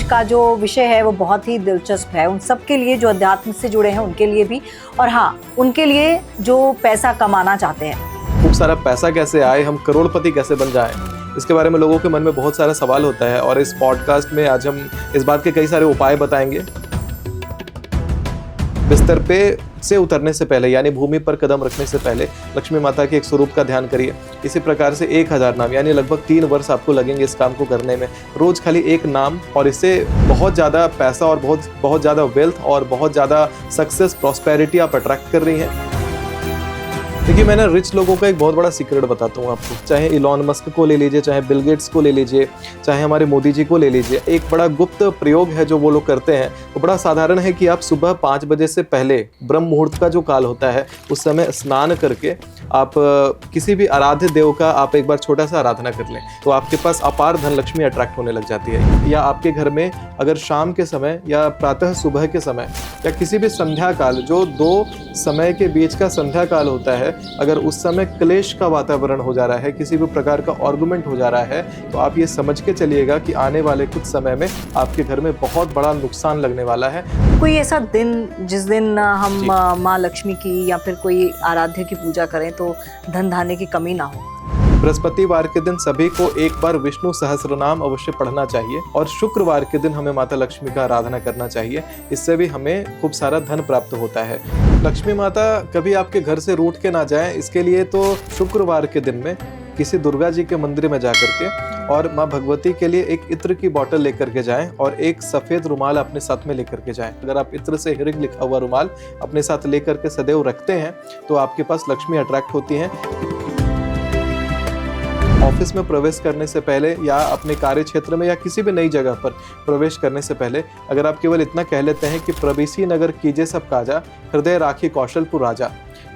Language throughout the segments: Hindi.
का जो विषय है वो बहुत ही दिलचस्प है, उन सब के लिए जो अध्यात्म से जुड़े हैं उनके लिए भी, और हाँ, उनके लिए जो पैसा कमाना चाहते हैं। खूब सारा पैसा कैसे आए, हम करोड़पति कैसे बन जाएं, इसके बारे में लोगों के मन में बहुत सारा सवाल होता है। और इस पॉडकास्ट में आज हम इस बात के कई सारे उपाय बताएंगे। बिस्तर पे से उतरने से पहले यानी भूमि पर कदम रखने से पहले लक्ष्मी माता के एक स्वरूप का ध्यान करिए। इसी प्रकार से 1000 नाम यानी लगभग 3 वर्ष आपको लगेंगे इस काम को करने में। रोज खाली एक नाम, और इससे बहुत ज़्यादा पैसा और बहुत ज़्यादा वेल्थ और बहुत ज़्यादा सक्सेस, प्रॉस्पेरिटी आप अट्रैक्ट कर रही हैं। देखिए, मैंने रिच लोगों का एक बहुत बड़ा सीक्रेट बताता हूँ आपको। चाहे इलॉन मस्क को ले लीजिए, चाहे बिल गेट्स को ले लीजिए, चाहे हमारे मोदी जी को ले लीजिए, एक बड़ा गुप्त प्रयोग है जो वो लोग करते हैं। वो बड़ा साधारण है कि आप सुबह 5 बजे से पहले ब्रह्म मुहूर्त का जो काल होता है उस समय स्नान करके आप किसी भी आराध्य देव का आप एक बार छोटा सा आराधना कर लें, तो आपके पास अपार धन लक्ष्मी अट्रैक्ट होने लग जाती है। या आपके घर में अगर शाम के समय या प्रातः सुबह के समय या किसी भी संध्या काल, जो 2 समय के बीच का संध्या काल होता है, अगर उस समय क्लेश का वातावरण हो जा रहा है, किसी भी प्रकार का आर्गुमेंट हो जा रहा है, तो आप ये समझ के चलिएगा कि आने वाले कुछ समय में आपके घर में बहुत बड़ा नुकसान लगने वाला है। कोई ऐसा दिन जिस दिन हम माँ लक्ष्मी की या फिर कोई आराध्य की पूजा करें तो धन धान्य की कमी ना हो? बृहस्पतिवार के दिन सभी को एक बार विष्णु सहस्रनाम अवश्य पढ़ना चाहिए, और शुक्रवार के दिन हमें माता लक्ष्मी का आराधना करना चाहिए। इससे भी हमें खूब सारा धन प्राप्त होता है। लक्ष्मी माता कभी आपके घर से रूठ के ना जाए, इसके लिए तो शुक्रवार के दिन में किसी दुर्गा जी के मंदिर में जाकर के और माँ भगवती के लिए एक इत्र की बोतल लेकर के जाएं और एक सफेद रुमाल अपने साथ में लेकर के जाएं। अगर आप इत्र से हिरिंग लिखा हुआ रुमाल अपने साथ लेकर के सदैव रखते हैं तो आपके पास लक्ष्मी अट्रैक्ट होती हैं। ऑफिस में प्रवेश करने से पहले या अपने कार्य क्षेत्र में या किसी भी नई जगह पर प्रवेश करने से पहले अगर आप केवल इतना कह लेते हैं कि प्रवेशी नगर कीजे सब काजा, हृदय राखी कौशलपुर राजा,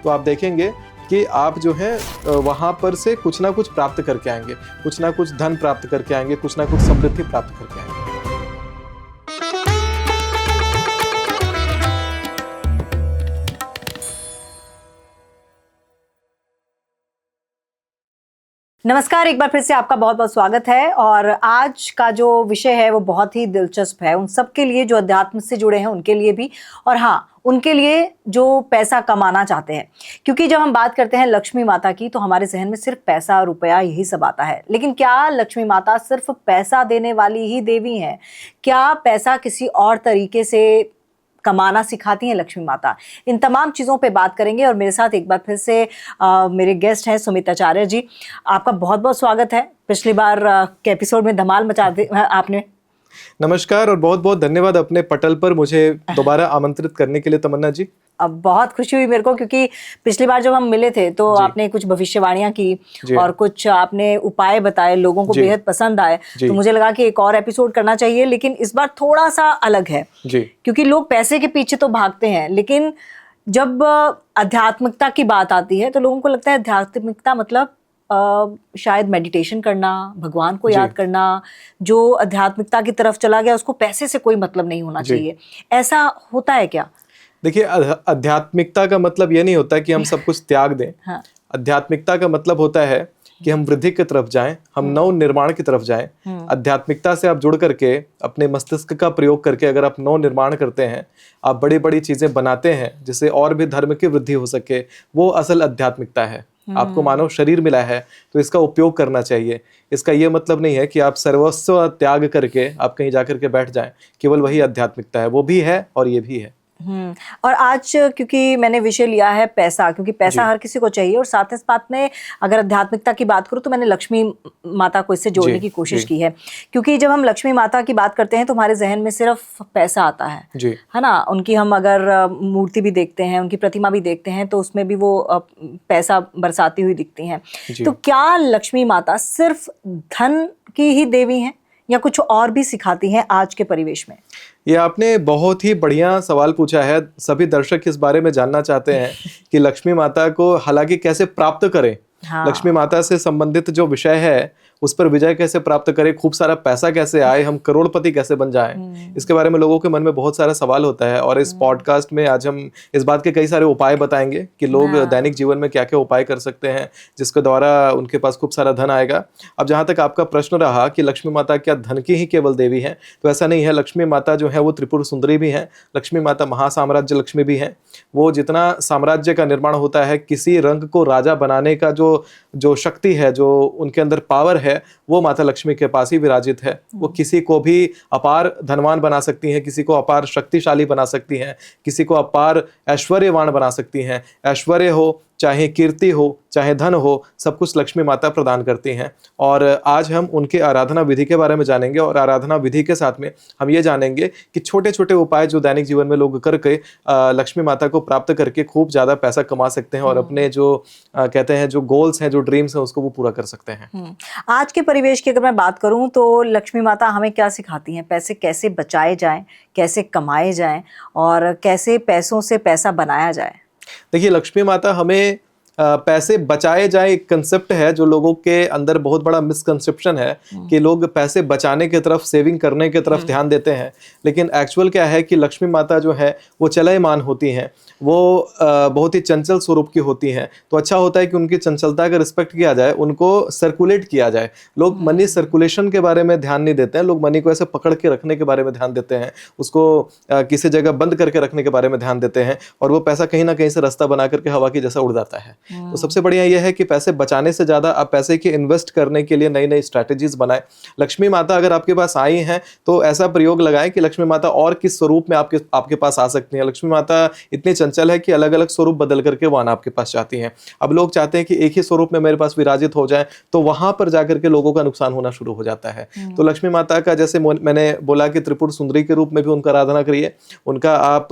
तो आप देखेंगे कि आप जो है वहाँ पर से कुछ ना कुछ प्राप्त करके आएंगे, कुछ ना कुछ धन प्राप्त करके आएंगे, कुछ ना कुछ समृद्धि प्राप्त करके आएंगे। नमस्कार, एक बार फिर से आपका बहुत बहुत स्वागत है। और आज का जो विषय है वो बहुत ही दिलचस्प है, उन सब के लिए जो अध्यात्म से जुड़े हैं उनके लिए भी, और हाँ, उनके लिए जो पैसा कमाना चाहते हैं। क्योंकि जब हम बात करते हैं लक्ष्मी माता की तो हमारे जहन में सिर्फ पैसा, रुपया यही सब आता है। लेकिन क्या लक्ष्मी माता सिर्फ पैसा देने वाली ही देवी हैं? क्या पैसा किसी और तरीके से कमाना सिखाती हैं लक्ष्मी माता? इन तमाम चीज़ों पे बात करेंगे। और मेरे साथ एक बार फिर से मेरे गेस्ट हैं सुमित आचार्य जी। आपका बहुत बहुत स्वागत है। पिछली बार के एपिसोड में धमाल मचा दी आपने। नमस्कार और बहुत बहुत धन्यवाद अपने पटल पर मुझे दोबारा आमंत्रित करने के लिए तमन्ना जी। अब बहुत खुशी हुई मेरे को, क्योंकि पिछली बार जब हम मिले थे तो आपने कुछ भविष्यवाणियां की और कुछ आपने उपाय बताए, लोगों को बेहद पसंद आए। तो मुझे लगा कि एक और एपिसोड करना चाहिए, लेकिन इस बार थोड़ा सा अलग है क्योंकि लोग पैसे के पीछे तो भागते हैं, लेकिन जब आध्यात्मिकता की बात आती है तो लोगों को लगता है आध्यात्मिकता मतलब शायद मेडिटेशन करना, भगवान को याद करना। जो आध्यात्मिकता की तरफ चला गया उसको पैसे से कोई मतलब नहीं होना चाहिए। ऐसा होता है क्या? देखिए, आध्यात्मिकता का मतलब ये नहीं होता कि हम सब कुछ त्याग दें। हाँ। आध्यात्मिकता का मतलब होता है कि हम वृद्धि की तरफ जाएं, हम नव निर्माण की तरफ जाएं। आध्यात्मिकता से आप जुड़ करके अपने मस्तिष्क का प्रयोग करके अगर आप नव निर्माण करते हैं, आप बड़ी बड़ी चीजें बनाते हैं जिससे और भी धर्म की वृद्धि हो सके, वो असल आध्यात्मिकता है। आपको मानव शरीर मिला है तो इसका उपयोग करना चाहिए। इसका ये मतलब नहीं है कि आप सर्वस्व त्याग करके आप कहीं जाकर के बैठ जाएं। केवल वही आध्यात्मिकता है, वो भी है और ये भी है। और आज क्योंकि मैंने विषय लिया है पैसा, क्योंकि पैसा हर किसी को चाहिए, और साथ ही साथ में अगर आध्यात्मिकता की बात करूं तो मैंने लक्ष्मी माता को इससे जोड़ने की कोशिश की है। क्योंकि जब हम लक्ष्मी माता की बात करते हैं तो हमारे जहन में सिर्फ पैसा आता है ना। उनकी हम अगर मूर्ति भी देखते हैं, उनकी प्रतिमा भी देखते हैं तो उसमें भी वो पैसा बरसाती हुई दिखती हैं। तो क्या लक्ष्मी माता सिर्फ धन की ही देवी हैं या कुछ और भी सिखाती हैं आज के परिवेश में? ये आपने बहुत ही बढ़िया सवाल पूछा है। सभी दर्शक इस बारे में जानना चाहते हैं कि लक्ष्मी माता को हालांकि कैसे प्राप्त करें। हाँ। लक्ष्मी माता से संबंधित जो विषय है उस पर विजय कैसे प्राप्त करें, खूब सारा पैसा कैसे आए, हम करोड़पति कैसे बन जाएं, इसके बारे में लोगों के मन में बहुत सारा सवाल होता है। और इस पॉडकास्ट में आज हम इस बात के कई सारे उपाय बताएंगे कि लोग दैनिक जीवन में क्या क्या उपाय कर सकते हैं जिसके द्वारा उनके पास खूब सारा धन आएगा। अब जहां तक आपका प्रश्न रहा कि लक्ष्मी माता क्या धन की ही केवल देवी है, तो ऐसा नहीं है। लक्ष्मी माता जो है वो त्रिपुर सुंदरी भी है, लक्ष्मी माता महासाम्राज्य लक्ष्मी भी है। वो जितना साम्राज्य का निर्माण होता है, किसी रंग को राजा बनाने का जो शक्ति है, जो उनके अंदर पावर है, वो माता लक्ष्मी के पास ही विराजित है। वो किसी को भी अपार धनवान बना सकती हैं, किसी को अपार शक्तिशाली बना सकती हैं, किसी को अपार ऐश्वर्यवान बना सकती हैं। ऐश्वर्य हो, चाहे कीर्ति हो, चाहे धन हो, सब कुछ लक्ष्मी माता प्रदान करती हैं। और आज हम उनके आराधना विधि के बारे में जानेंगे, और आराधना विधि के साथ में हम ये जानेंगे कि छोटे छोटे उपाय जो दैनिक जीवन में लोग करके लक्ष्मी माता को प्राप्त करके खूब ज़्यादा पैसा कमा सकते हैं और अपने जो कहते हैं जो गोल्स हैं, जो ड्रीम्स हैं, उसको वो पूरा कर सकते हैं। आज के परिवेश की अगर मैं बात करूं तो लक्ष्मी माता हमें क्या सिखाती हैं? पैसे कैसे बचाए जाएं, कैसे कमाए जाएं और कैसे पैसों से पैसा बनाया जाए? देखिए, लक्ष्मी माता हमें पैसे बचाए जाए एक कंसेप्ट है जो लोगों के अंदर बहुत बड़ा मिसकंसेप्शन है कि लोग पैसे बचाने की तरफ, सेविंग करने की तरफ ध्यान देते हैं। लेकिन एक्चुअल क्या है कि लक्ष्मी माता जो है वो चलयमान होती हैं, वो बहुत ही चंचल स्वरूप की होती हैं। तो अच्छा होता है कि उनकी चंचलता का रिस्पेक्ट किया जाए, उनको सर्कुलेट किया जाए। लोग मनी सर्कुलेशन के बारे में ध्यान नहीं देते हैं, लोग मनी को ऐसे पकड़ के रखने के बारे में ध्यान देते हैं, उसको किसी जगह बंद करके रखने के बारे में ध्यान देते हैं, और वो पैसा कहीं ना कहीं से रास्ता बना करके हवा की जैसा उड़ जाता है। तो सबसे बढ़िया यह है कि पैसे बचाने से ज्यादा आप पैसे के इन्वेस्ट करने के लिए नई नई स्ट्रैटेजीज बनाएं। लक्ष्मी माता अगर आपके पास आई हैं तो ऐसा प्रयोग लगाएं कि लक्ष्मी माता और किस स्वरूप में आपके पास आ सकती हैं। लक्ष्मी माता इतनी चंचल है कि अलग अलग स्वरूप बदल करके वो आना आपके पास चाहती हैं। अब लोग चाहते हैं कि एक ही स्वरूप में मेरे पास विराजित हो जाए, तो वहां पर जाकर के लोगों का नुकसान होना शुरू हो जाता है। तो लक्ष्मी माता का, जैसे मैंने बोला कि त्रिपुर सुंदरी के रूप में भी उनका आराधना करिए, उनका आप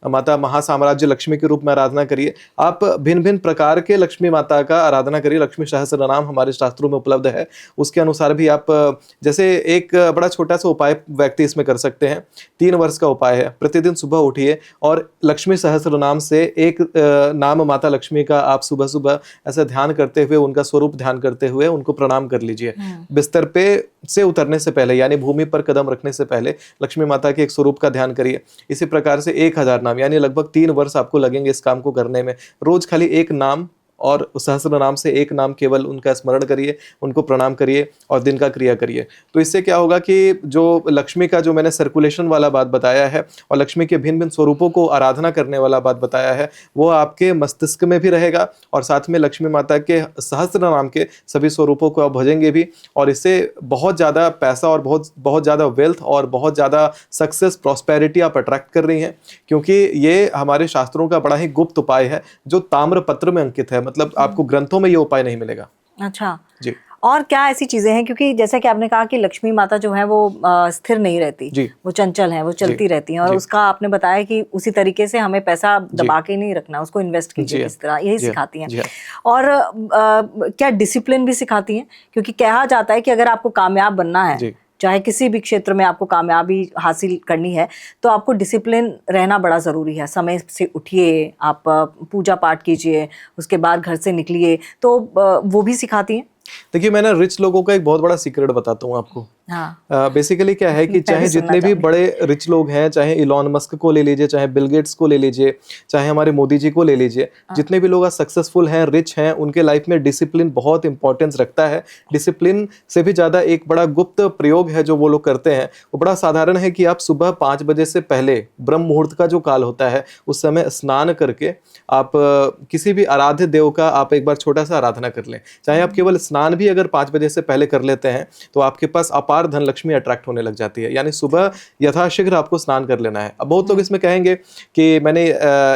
माता महासाम्राज्य लक्ष्मी के रूप में आराधना करिए। आप भिन्न भिन्न प्रकार के लक्ष्मी माता का आराधना करिए। लक्ष्मी सहस्त्र नाम हमारे शास्त्रों में उपलब्ध है, उसके अनुसार भी आप जैसे एक बड़ा छोटा सा उपाय व्यक्ति इसमें कर सकते हैं। 3 वर्ष का उपाय है, प्रतिदिन सुबह उठिए और लक्ष्मी सहस्त्र नाम से एक नाम माता लक्ष्मी का आप सुबह सुबह ऐसा ध्यान करते हुए, उनका स्वरूप ध्यान करते हुए उनको प्रणाम कर लीजिए। बिस्तर पे से उतरने से पहले, यानी भूमि पर कदम रखने से पहले लक्ष्मी माता के एक स्वरूप का ध्यान करिए। इसी प्रकार से 1000 नाम, यानी लगभग 3 वर्ष आपको लगेंगे इस काम को करने में। रोज खाली एक नाम और सहस्त्र नाम से एक नाम केवल उनका स्मरण करिए, उनको प्रणाम करिए और दिन का क्रिया करिए। तो इससे क्या होगा कि जो लक्ष्मी का जो मैंने सर्कुलेशन वाला बात बताया है और लक्ष्मी के भिन्न भिन्न स्वरूपों को आराधना करने वाला बात बताया है, वो आपके मस्तिष्क में भी रहेगा और साथ में लक्ष्मी माता के सहस्त्र नाम के सभी स्वरूपों को आप भजेंगे भी, और इससे बहुत ज़्यादा पैसा और बहुत ज़्यादा वेल्थ और बहुत ज़्यादा सक्सेस, प्रॉस्पेरिटी आप अट्रैक्ट कर रही हैं। क्योंकि ये हमारे शास्त्रों का बड़ा ही गुप्त उपाय है जो ताम्र पत्र में अंकित है, मतलब आपको ग्रंथों में ये उपाय नहीं मिलेगा। अच्छा जी। और क्या ऐसी चीजें हैं, क्योंकि जैसा कि आपने कहा कि लक्ष्मी माता जो है वो स्थिर नहीं रहती, वो चंचल है, वो चलती रहती हैं, और उसका आपने बताया कि उसी तरीके से हमें पैसा दबा के नहीं रखना, उसको इन्वेस्ट कीजिए किस तरह, यही सिखाती हैं। और क्या डिसिप्लिन भी सिखाती हैं? क्योंकि कहा जाता है कि अगर आपको कामयाब बनना है, चाहे किसी भी क्षेत्र में आपको कामयाबी हासिल करनी है, तो आपको डिसिप्लिन रहना बड़ा ज़रूरी है। समय से उठिए, आप पूजा पाठ कीजिए, उसके बाद घर से निकलिए, तो वो भी सिखाती हैं। देखिए, मैं ना रिच लोगों का एक बहुत बड़ा सीक्रेट बताता हूँ आपको। बेसिकली क्या है कि चाहे जितने भी बड़े रिच लोग हैं, चाहे इलॉन मस्क को ले लीजिए, चाहे बिल गेट्स को ले लीजिए, चाहे हमारे मोदी जी को ले लीजिए, जितने भी लोग आज सक्सेसफुल हैं, रिच हैं, उनके लाइफ में डिसिप्लिन बहुत इंपॉर्टेंस रखता है। डिसिप्लिन से भी ज़्यादा एक बड़ा गुप्त प्रयोग है जो वो लोग करते हैं, वो बड़ा साधारण है कि आप सुबह 5 बजे से पहले, ब्रह्म मुहूर्त का जो काल होता है, उस समय स्नान करके आप किसी भी आराध्य देव का आप एक बार छोटा सा आराधना कर लें। चाहे आप केवल स्नान भी अगर 5 बजे से पहले कर लेते हैं तो आपके पास अपार धन लक्ष्मी अट्रैक्ट होने लग जाती है। यानी सुबह यथाशीघ्र आपको स्नान कर लेना है। अब बहुत लोग इसमें कहेंगे कि मैंने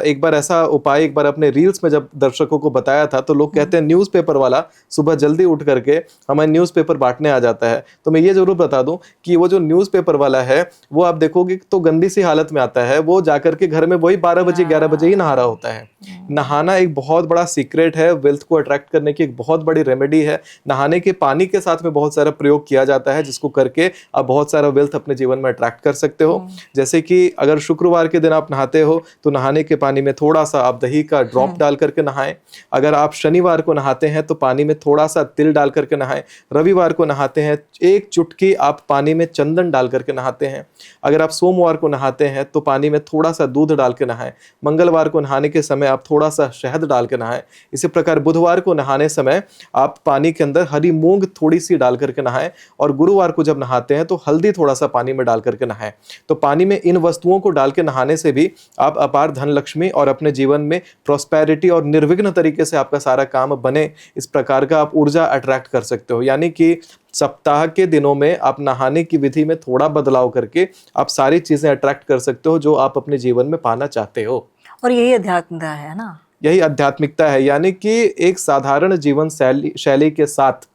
एक बार ऐसा उपाय एक बार अपने रील्स में जब दर्शकों को बताया था, तो लोग कहते हैं न्यूज़पेपर वाला सुबह जल्दी उठ करके हमें न्यूज़पेपर बांटने आ जाता है। तो मैं ये जरूर बता दूं कि वो जो न्यूज़पेपर वाला है वो आप देखोगे तो गंदी सी हालत में आता है, वो जाकर के घर में वही 12 बजे 11 बजे ही नहा रहा होता है। नहाना एक बहुत बड़ा सीक्रेट है, वेल्थ को अट्रैक्ट करने की एक बहुत बड़ी रेमेडी है। नहाने के पानी के साथ में बहुत सारा प्रयोग किया जाता है जिसको करके आप बहुत सारा वेल्थ अपने जीवन में अट्रैक्ट कर सकते हो। जैसे कि अगर शुक्रवार के दिन आप नहाते हो तो नहाने के पानी में थोड़ा सा आप दही का ड्रॉप डाल करके नहाएं। अगर आप शनिवार को नहाते हैं तो पानी में थोड़ा सा तिल डाल करके नहाएं। रविवार को नहाते हैं एक चुटकी आप पानी में चंदन डाल करके नहाते हैं। अगर आप सोमवार को नहाते हैं तो पानी में थोड़ा सा दूध डाल के नहाएं। मंगलवार को नहाने के समय आप थोड़ा सा शहद डाल के नहाएं। इसी प्रकार बुधवार को नहाने समय आप पानी के अंदर हरी मूंग थोड़ी सी डाल करके नहाएं। और गुरुवार को जब नहाते हैं तो हल्दी थोड़ा सा पानी में डाल करके नहाएं। तो पानी में इन वस्तुओं को डाल के नहाने से भी आप अपार धन लक्ष्मी और अपने जीवन में प्रॉस्पेरिटी और निर्विघ्न तरीके से आपका सारा काम बने, इस प्रकार का आप ऊर्जा अट्रैक्ट कर सकते हो। यानी कि सप्ताह के दिनों में आप नहाने की विधि में थोड़ा बदलाव करके आप सारी चीजें अट्रैक्ट कर सकते हो जो आप अपने जीवन में पाना चाहते हो। और यही अध्यात्मता है ना, यही आध्यात्मिकता है। यानी कि एक साधारण जीवन शैली के साथ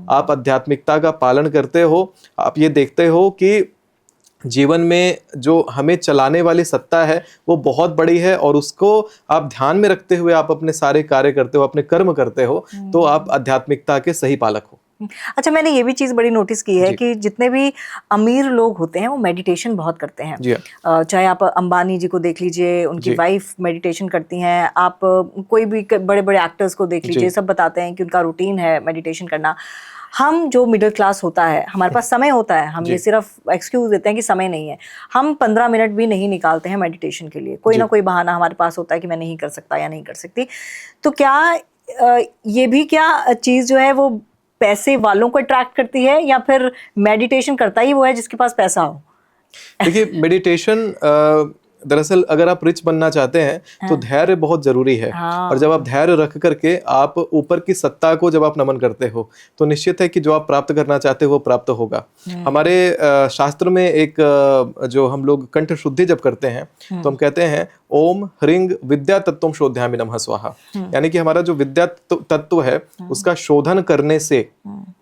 आप आध्यात्मिकता का पालन करते हो। आप ये देखते हो कि जीवन में जो हमें चलाने वाली सत्ता है वो बहुत बड़ी है और उसको आप ध्यान में रखते हुए आप अपने सारे कार्य करते हो, अपने कर्म करते हो, तो आप आध्यात्मिकता के सही पालक हो। अच्छा, मैंने ये भी चीज़ बड़ी नोटिस की है कि जितने भी अमीर लोग होते हैं वो मेडिटेशन बहुत करते हैं। चाहे आप अंबानी जी को देख लीजिए, उनकी वाइफ मेडिटेशन करती हैं, आप कोई भी बड़े बड़े एक्टर्स को देख लीजिए, सब बताते हैं कि उनका रूटीन है मेडिटेशन करना। हम जो मिडिल क्लास होता है, हमारे पास समय होता है, हम ये सिर्फ एक्सक्यूज देते हैं कि समय नहीं है। हम 15 मिनट भी नहीं निकालते हैं मेडिटेशन के लिए, कोई ना कोई बहाना हमारे पास होता है कि मैं नहीं कर सकता या नहीं कर सकती। तो क्या ये भी क्या चीज़ जो है वो पैसे वालों को अट्रैक्ट करती है, या फिर मेडिटेशन करता ही वो है जिसके पास पैसा हो? देखिए, मेडिटेशन दरअसल अगर आप रिच बनना चाहते हैं तो धैर्य बहुत जरूरी है। और जब आप धैर्य रख करके आप ऊपर की सत्ता को जब आप नमन करते हो तो निश्चित है कि जो आप प्राप्त करना चाहते हो वो प्राप्त होगा। हमारे शास्त्र में एक जो हम लोग कंठ शुद्धि जब करते हैं तो हम कहते हैं ओम ह्रींग विद्या तत्वम शोध्यामि नमः स्वाहा। यानी कि हमारा जो विद्या तत्व है उसका शोधन करने से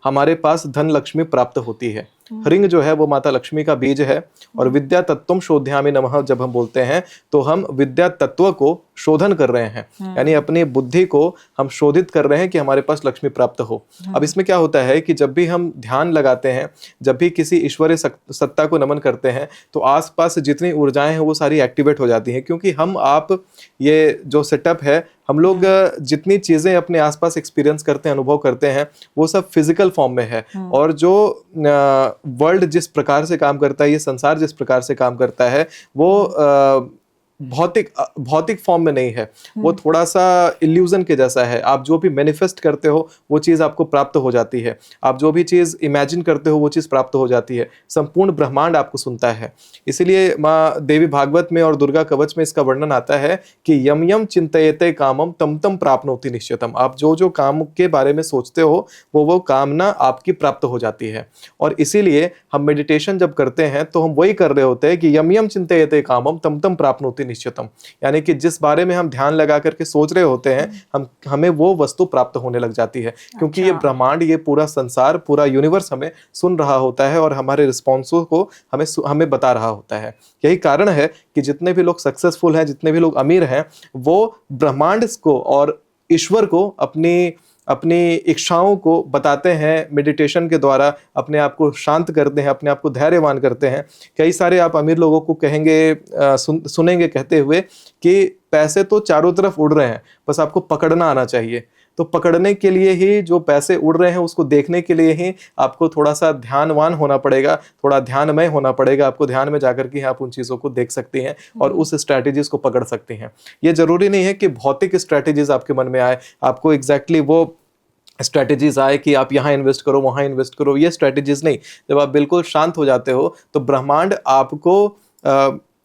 हमारे पास धन लक्ष्मी प्राप्त होती है। ह्रींग जो है वो माता लक्ष्मी का बीज है और विद्या तत्वम शोध्यामि नमः जब हम बोलते हैं तो हम विद्या तत्व को शोधन कर रहे हैं, यानी अपनी बुद्धि को हम शोधित कर रहे हैं कि हमारे पास लक्ष्मी प्राप्त हो। अब इसमें क्या होता है कि जब भी हम ध्यान लगाते हैं, जब भी किसी ईश्वरीय सत्ता को नमन करते हैं तो आसपास जितनी ऊर्जाएं हैं वो सारी एक्टिवेट हो जाती हैं। क्योंकि हम आप ये जो सेटअप है, हम लोग जितनी चीजें अपने आसपास एक्सपीरियंस करते हैं, अनुभव करते हैं, वो सब फिजिकल फॉर्म में है। और जो वर्ल्ड जिस प्रकार से काम करता है, ये संसार जिस प्रकार से काम करता है, वो भौतिक फॉर्म में नहीं है, वो थोड़ा सा इल्यूजन के जैसा है। आप जो भी मैनिफेस्ट करते हो वो चीज आपको प्राप्त हो जाती है, आप जो भी चीज इमेजिन करते हो वो चीज प्राप्त हो जाती है। संपूर्ण ब्रह्मांड आपको सुनता है। इसीलिए माँ देवी भागवत में और दुर्गा कवच में इसका वर्णन आता है कि यम यम चिंतयते कामम तम तम प्राप्नोति निश्चितम। आप जो जो काम के बारे में सोचते हो वो कामना आपकी प्राप्त हो जाती है। और इसीलिए हम मेडिटेशन जब करते हैं तो हम वही कर रहे होते हैं कि यम यम चिंतयते कामम तम तम प्राप्नोति निश्चितम, यानी कि जिस बारे में हम ध्यान लगा करके सोच रहे होते हैं हमें वो वस्तु प्राप्त होने लग जाती है। क्योंकि ये ब्रह्मांड, ये पूरा संसार, पूरा यूनिवर्स हमें सुन रहा होता है और हमारे रिस्पॉन्सों को हमें बता रहा होता है। यही कारण है कि जितने भी लोग सक्सेसफुल हैं, जितने भी लोग अमीर हैं, वो ब्रह्मांड को और ईश्वर को अपनी इच्छाओं को बताते हैं मेडिटेशन के द्वारा, अपने आप को शांत करते हैं, अपने आप को धैर्यवान करते हैं। कई सारे आप अमीर लोगों को कहेंगे, सुनेंगे कहते हुए कि पैसे तो चारों तरफ उड़ रहे हैं, बस आपको पकड़ना आना चाहिए। तो पकड़ने के लिए ही, जो पैसे उड़ रहे हैं उसको देखने के लिए ही आपको थोड़ा सा ध्यानवान होना पड़ेगा, थोड़ा ध्यानमय होना पड़ेगा। आपको ध्यान में जाकर के आप उन चीज़ों को देख सकती हैं और उस स्ट्रैटेजीज को पकड़ सकती हैं। ये जरूरी नहीं है कि भौतिक स्ट्रैटेजीज आपके मन में आए, आपको एग्जैक्टली वो स्ट्रैटेजीज आए कि आप यहाँ इन्वेस्ट करो, वहाँ इन्वेस्ट करो, ये स्ट्रैटेजीज नहीं। जब आप बिल्कुल शांत हो जाते हो तो ब्रह्मांड आपको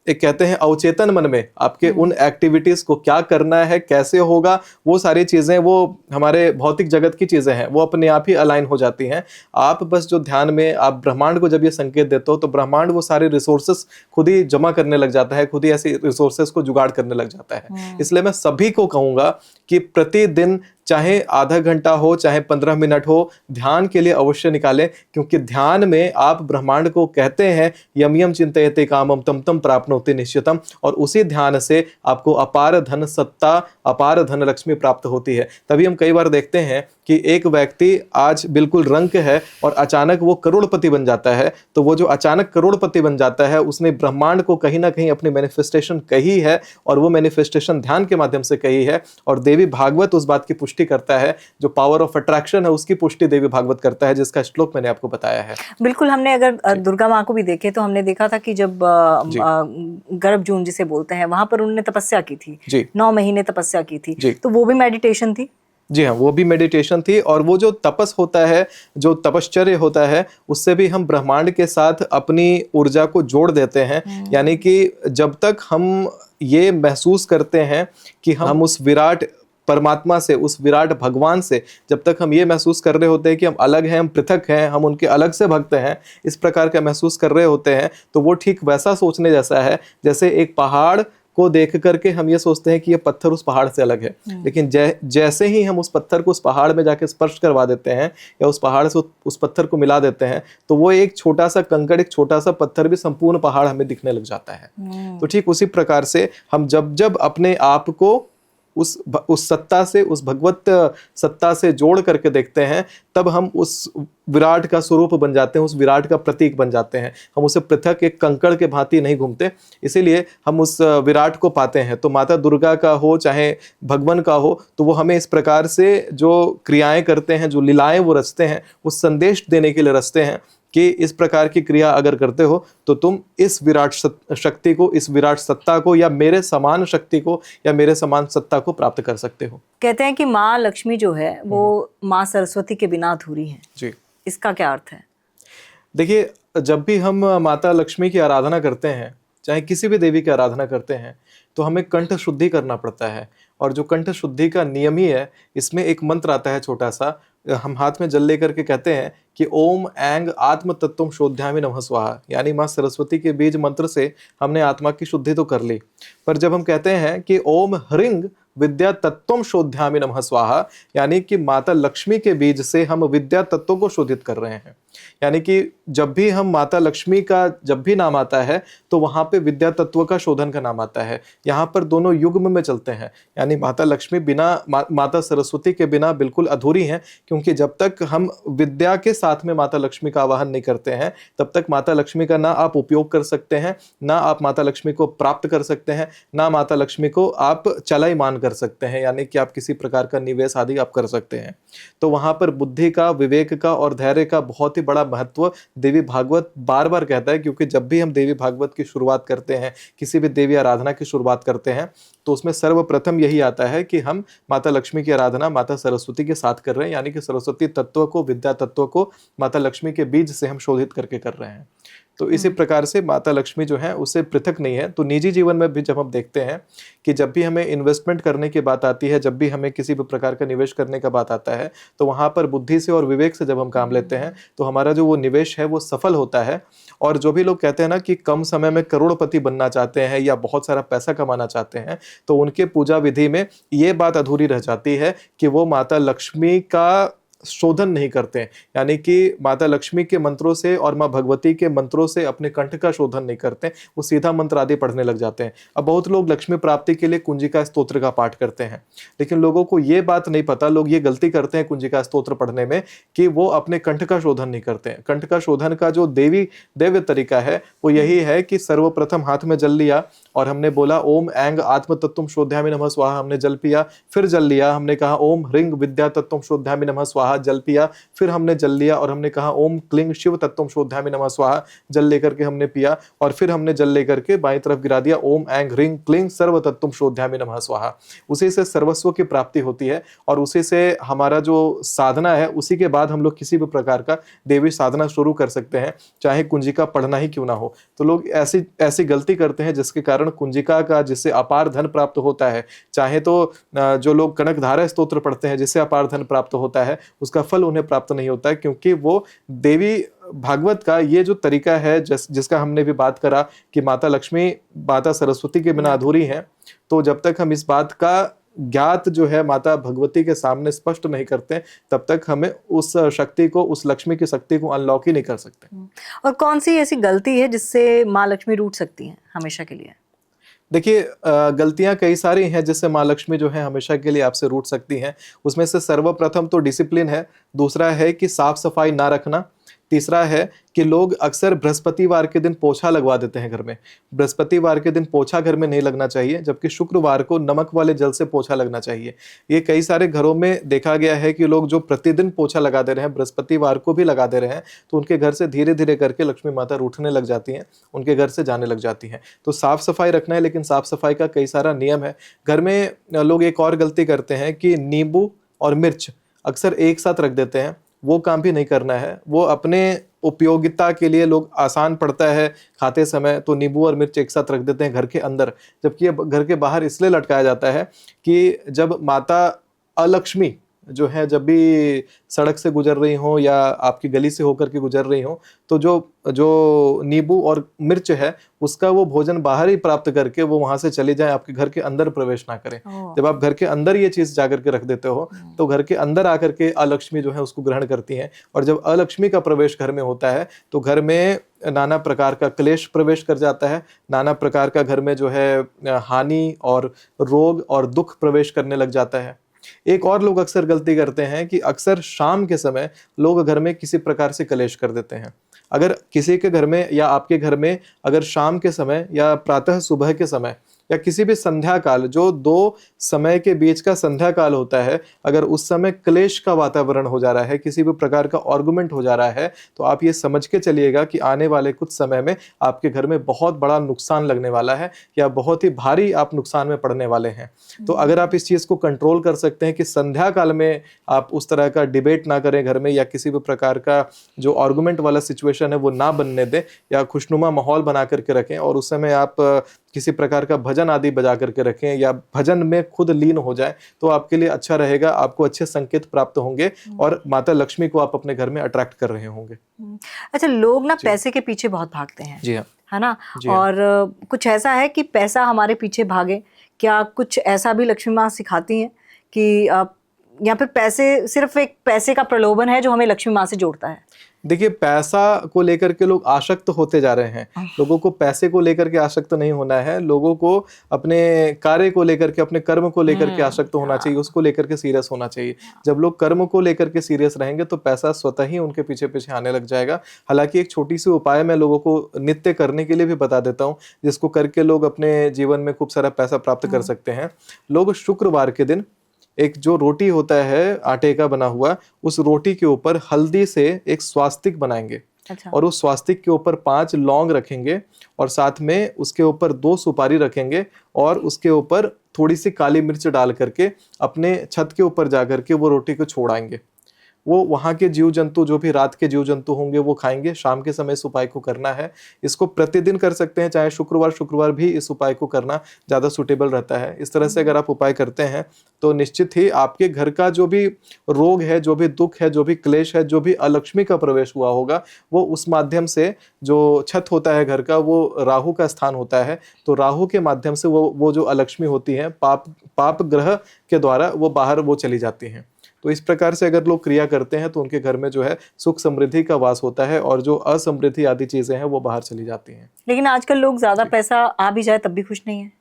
एक कहते हैं अवचेतन मन में आपके उन एक्टिविटीज को क्या करना है, कैसे होगा, वो सारी चीजें, वो हमारे भौतिक जगत की चीजें हैं, वो अपने आप ही अलाइन हो जाती हैं। आप बस जो ध्यान में आप ब्रह्मांड को जब ये संकेत देते हो तो ब्रह्मांड वो सारे रिसोर्सेस खुद ही जमा करने लग जाता है, खुद ही ऐसे रिसोर्सेस को जुगाड़ करने लग जाता है। इसलिए मैं सभी को कहूंगा कि प्रतिदिन चाहे आधा घंटा हो, चाहे 15 मिनट हो, ध्यान के लिए अवश्य निकालें, क्योंकि ध्यान में आप ब्रह्मांड को कहते हैं यम यम चिंतयते कामम तम तम प्राप्नोति निश्चितम, और उसी ध्यान से आपको अपार धन सत्ता, अपार धन लक्ष्मी प्राप्त होती है। तभी हम कई बार देखते हैं कि एक व्यक्ति आज बिल्कुल रंक है और अचानक वो करोड़पति बन जाता है, तो वो जो अचानक करोड़पति बन जाता है उसने ब्रह्मांड को कहीं ना कहीं अपनी मैनिफेस्टेशन कही है, और वो मैनिफेस्टेशन ध्यान के माध्यम से कही है, और देवी भागवत उस बात की पुष्टि करता है। जो पावर ऑफ अट्रैक्शन है उसकी पुष्टि देवी भागवत करता है, जिसका श्लोक मैंने आपको बताया है। बिल्कुल, हमने अगर दुर्गा माँ को भी देखे तो हमने देखा था कि जब गर्भजून जिसे बोलते हैं वहां पर उन्होंने तपस्या की थी, 9 महीने तपस्या की थी, तो वो भी मेडिटेशन थी। जी हाँ, वो भी मेडिटेशन थी। और वो जो तपस होता है, जो तपश्चर्य होता है, उससे भी हम ब्रह्मांड के साथ अपनी ऊर्जा को जोड़ देते हैं। यानी कि जब तक हम ये महसूस करते हैं कि हम उस विराट परमात्मा से, उस विराट भगवान से, जब तक हम ये महसूस कर रहे होते हैं कि हम अलग हैं, हम पृथक हैं, हम उनके अलग से भक्त हैं, इस प्रकार का महसूस कर रहे होते हैं, तो वो ठीक वैसा सोचने जैसा है जैसे एक पहाड़ को देख करके हम ये सोचते हैं कि ये पत्थर उस पहाड़ से अलग है, लेकिन जैसे ही हम उस पत्थर को उस पहाड़ में जाके स्पर्श करवा देते हैं या उस पहाड़ से उस पत्थर को मिला देते हैं, तो वो एक छोटा सा कंकड़, एक छोटा सा पत्थर भी संपूर्ण पहाड़ हमें दिखने लग जाता है। तो ठीक उसी प्रकार से हम जब जब अपने आप को उस सत्ता से, उस भगवत सत्ता से जोड़ करके देखते हैं, तब हम उस विराट का स्वरूप बन जाते हैं, उस विराट का प्रतीक बन जाते हैं। हम उसे पृथक एक कंकड़ के भांति नहीं घूमते, इसीलिए हम उस विराट को पाते हैं। तो माता दुर्गा का हो चाहे भगवान का हो, तो वो हमें इस प्रकार से जो क्रियाएं करते हैं, जो लीलाएं वो रचते हैं, वो संदेश देने के लिए रचते हैं कि इस प्रकार की क्रिया अगर करते हो तो तुम इस विराट शक्ति को, इस विराट सत्ता को, या मेरे समान शक्ति को, या मेरे समान सत्ता को प्राप्त कर सकते हो। कहते हैं कि माँ लक्ष्मी जो है वो माँ सरस्वती के बिना अधूरी है जी। इसका क्या अर्थ है? देखिए, जब भी हम माता लक्ष्मी की आराधना करते हैं, चाहे किसी भी देवी की आराधना करते हैं, तो हमें कंठ शुद्धि करना पड़ता है। और जो कंठ शुद्धि का नियम ही है, इसमें एक मंत्र आता है छोटा सा, हम हाथ में जल लेकर के कहते हैं कि ओम ऐंग आत्म तत्वम शोध्यामि नमः स्वाहा। यानी माँ सरस्वती के बीज मंत्र से हमने आत्मा की शुद्धि तो कर ली, पर जब हम कहते हैं कि ओम ह्रींग विद्या तत्वम शोध्यामि नमः स्वाहा, यानी कि माता लक्ष्मी के बीज से हम विद्या तत्व को शोधित कर रहे हैं। यानी कि जब भी हम माता लक्ष्मी का जब भी नाम आता है तो वहां पे विद्या तत्व का शोधन का नाम आता है। यहाँ पर दोनों युग्म में चलते हैं, यानी माता लक्ष्मी बिना माता सरस्वती के बिना बिल्कुल अधूरी हैं, क्योंकि जब तक हम विद्या के साथ में माता लक्ष्मी का आवाहन नहीं करते हैं, तब तक माता लक्ष्मी का ना आप उपयोग कर सकते हैं, ना आप माता लक्ष्मी को प्राप्त कर सकते हैं, ना माता लक्ष्मी को आप चलाईमान कर सकते हैं, यानी कि आप किसी प्रकार का निवेश आदि आप कर सकते हैं। तो वहां पर बुद्धि का, विवेक का और धैर्य का बहुत ही बड़ा महत्व देवी भागवत बार बार कहता है, क्योंकि जब भी हम देवी भागवत की शुरुआत करते हैं, किसी भी देवी आराधना की शुरुआत करते हैं, तो उसमें सर्वप्रथम यही आता है कि हम माता लक्ष्मी की आराधना माता सरस्वती के साथ कर रहे हैं, यानी कि सरस्वती तत्व को, विद्या तत्व को माता लक्ष्मी के बीज से हम शोधित करके कर रहे हैं। तो इसी प्रकार से माता लक्ष्मी जो है उससे पृथक नहीं है। तो निजी जीवन में भी जब हम देखते हैं कि जब भी हमें इन्वेस्टमेंट करने की बात आती है, जब भी हमें किसी भी प्रकार का निवेश करने का बात आता है, तो वहां पर बुद्धि से और विवेक से जब हम काम लेते हैं तो हमारा जो वो निवेश है वो सफल होता है। और जो भी लोग कहते हैं ना कि कम समय में करोड़पति बनना चाहते हैं या बहुत सारा पैसा कमाना चाहते हैं, तो उनके पूजा विधि में ये बात अधूरी रह जाती है कि वो माता लक्ष्मी का शोधन नहीं करते हैं, यानी कि माता लक्ष्मी के मंत्रों से और माँ भगवती के मंत्रों से अपने कंठ का शोधन नहीं करते, वो सीधा मंत्र आदि पढ़ने लग जाते हैं। अब बहुत लोग लक्ष्मी प्राप्ति के लिए कुंजिका स्तोत्र का पाठ करते हैं, लेकिन लोगों को ये बात नहीं पता, लोग ये गलती करते हैं कुंजिका स्तोत्र पढ़ने में कि वो अपने कंठ का शोधन नहीं करते हैं। कंठ का शोधन का जो देव्य तरीका है वो यही है कि सर्वप्रथम हाथ में जल लिया और हमने बोला ओम ऐंग आत्म तत्वम शोध्यामि नमः स्वाहा, हमने जल पिया, फिर जल लिया, हमने कहा ओम ह्रींग विद्या तत्वम शोध्यामि नमः स्वाहा, जल पिया, फिर हमने जल लिया और हमने कहा ओम क्लिंग शिव तत्वम शोध्यामि नमः स्वाहा, जल लेकर के हमने पिया, और फिर हमने जल लेकर के बाईं तरफ गिरा दिया ओम ऐंग ह्रींग क्लिंग सर्व तत्वम शोध्यामि नमः स्वाहा। उसी से सर्वस्व की प्राप्ति होती है और उसी से हमारा जो साधना है, उसी के बाद हम लोग किसी भी प्रकार का देवी साधना शुरू कर सकते हैं, चाहे कुंजिका पढ़ना ही क्यों ना हो। तो लोग ऐसी गलती करते हैं जिसके कारण कुंजिका का, जिससे अपार धन प्राप्त होता है, चाहे तो जो लोग कनकधारा स्तोत्र पढ़ते हैं जिससे अपार धन प्राप्त होता है, उसका फल उन्हें प्राप्त नहीं होता है, क्योंकि वो देवी भागवत का ये जो तरीका है जिसका हमने भी बात करा कि माता लक्ष्मी माता सरस्वती के बिना अधूरी हैं, तो जब तक हम इस बात का ज्ञात जो है माता भगवती के सामने स्पष्ट नहीं करते, तब तक हमें उस शक्ति को, उस लक्ष्मी की शक्ति को अनलॉक ही नहीं कर सकते। और कौन सी ऐसी गलती है जिससे माँ लक्ष्मी रूठ सकती हैं हमेशा के लिए? देखिए, गलतियां कई सारी हैं जिससे माँ लक्ष्मी जो है हमेशा के लिए आपसे रूठ सकती हैं। उसमें से सर्वप्रथम तो डिसिप्लिन है, दूसरा है कि साफ सफाई ना रखना, तीसरा है कि लोग अक्सर बृहस्पतिवार के दिन पोछा लगवा देते हैं घर में। बृहस्पतिवार के दिन पोछा घर में नहीं लगना चाहिए, जबकि शुक्रवार को नमक वाले जल से पोछा लगना चाहिए। ये कई सारे घरों में देखा गया है कि लोग जो प्रतिदिन पोछा लगा दे रहे हैं, बृहस्पतिवार को भी लगा दे रहे हैं, तो उनके घर से धीरे धीरे करके लक्ष्मी माता रूठने लग जाती हैं, उनके घर से जाने लग जाती हैं। तो साफ सफाई रखना है, लेकिन साफ सफाई का कई सारा नियम है। घर में लोग एक और गलती करते हैं कि नींबू और मिर्च अक्सर एक साथ रख देते हैं। वो काम भी नहीं करना है। वो अपने उपयोगिता के लिए लोग आसान पड़ता है खाते समय, तो नींबू और मिर्च एक साथ रख देते हैं घर के अंदर, जबकि ये घर के बाहर इसलिए लटकाया जाता है कि जब माता अलक्ष्मी जो है जब भी सड़क से गुजर रही हो या आपकी गली से होकर के गुजर रही हो, तो जो नींबू और मिर्च है उसका वो भोजन बाहर ही प्राप्त करके वो वहां से चले जाए, आपके घर के अंदर प्रवेश ना करें। जब आप घर के अंदर ये चीज जाकर के रख देते हो तो घर के अंदर आकर के अलक्ष्मी जो है उसको ग्रहण करती हैं, और जब अलक्ष्मी का प्रवेश घर में होता है तो घर में नाना प्रकार का क्लेश प्रवेश कर जाता है, नाना प्रकार का घर में जो है हानि और रोग और दुख प्रवेश करने लग जाता है। एक और लोग अक्सर गलती करते हैं कि अक्सर शाम के समय लोग घर में किसी प्रकार से कलेश कर देते हैं। अगर किसी के घर में या आपके घर में अगर शाम के समय या प्रातः सुबह के समय या किसी भी संध्या काल, जो दो समय के बीच का संध्या काल होता है, अगर उस समय क्लेश का वातावरण हो जा रहा है, किसी भी प्रकार का आर्गुमेंट हो जा रहा है, तो आप ये समझ के चलिएगा कि आने वाले कुछ समय में आपके घर में बहुत बड़ा नुकसान लगने वाला है या बहुत ही भारी आप नुकसान में पड़ने वाले हैं। तो अगर आप इस चीज़ को कंट्रोल कर सकते हैं कि संध्या काल में आप उस तरह का डिबेट ना करें घर में, या किसी भी प्रकार का जो आर्गुमेंट वाला सिचुएशन है वो ना बनने दें, या खुशनुमा माहौल बना करके रखें, और उस समय आप किसी प्रकार का भजन आदि बजा करके रखें या भजन में खुद लीन हो जाए, तो आपके लिए अच्छा रहेगा। आपको अच्छे संकेत प्राप्त होंगे और माता लक्ष्मी को आप अपने घर में अट्रैक्ट कर रहे होंगे। अच्छा, लोग ना पैसे के पीछे बहुत भागते हैं, जी हाँ, है ना? जी हाँ। और कुछ ऐसा है कि पैसा हमारे पीछे भागे, क्या कुछ ऐसा भी लक्ष्मी माँ सिखाती हैं कि या फिर पैसे सिर्फ एक पैसे का प्रलोभन है जो हमें लक्ष्मी माँ से जोड़ता है? देखिए, पैसा को लेकर के लोग आसक्त होते जा रहे हैं। लोगों को पैसे को लेकर के आसक्त नहीं होना है, लोगों को अपने कार्य को लेकर के, अपने कर्म को लेकर के आसक्त होना चाहिए, उसको लेकर के सीरियस होना चाहिए। जब लोग कर्म को लेकर के सीरियस रहेंगे तो पैसा स्वतः ही उनके पीछे पीछे आने लग जाएगा। हालांकि एक छोटी सी उपाय मैं लोगों को नित्य करने के लिए भी बता देता हूँ, जिसको करके लोग अपने जीवन में खूब सारा पैसा प्राप्त कर सकते हैं। लोग शुक्रवार के दिन एक जो रोटी होता है आटे का बना हुआ, उस रोटी के ऊपर हल्दी से एक स्वास्तिक बनाएंगे। अच्छा। और उस स्वास्तिक के ऊपर 5 लौंग रखेंगे और साथ में उसके ऊपर 2 सुपारी रखेंगे और उसके ऊपर थोड़ी सी काली मिर्च डाल करके अपने छत के ऊपर जा करके वो रोटी को छोड़ाएंगे। वो वहाँ के जीव जंतु, जो भी रात के जीव जंतु होंगे, वो खाएंगे। शाम के समय इस उपाय को करना है। इसको प्रतिदिन कर सकते हैं, चाहे शुक्रवार भी इस उपाय को करना ज़्यादा सूटेबल रहता है। इस तरह से अगर आप उपाय करते हैं तो निश्चित ही आपके घर का जो भी रोग है, जो भी दुख है, जो भी क्लेश है, जो भी अलक्ष्मी का प्रवेश हुआ होगा, वो उस माध्यम से, जो छत होता है घर का वो राहु का स्थान होता है, तो राहु के माध्यम से वो जो अलक्ष्मी होती है, पाप ग्रह के द्वारा वो बाहर वो चली जाती हैं। तो इस प्रकार से अगर लोग क्रिया करते हैं तो उनके घर में जो है सुख समृद्धि का वास होता है और जो असमृद्धि आदि चीजें हैं वो बाहर चली जाती हैं। लेकिन आजकल लोग ज्यादा पैसा आ भी जाए तब भी खुश नहीं है।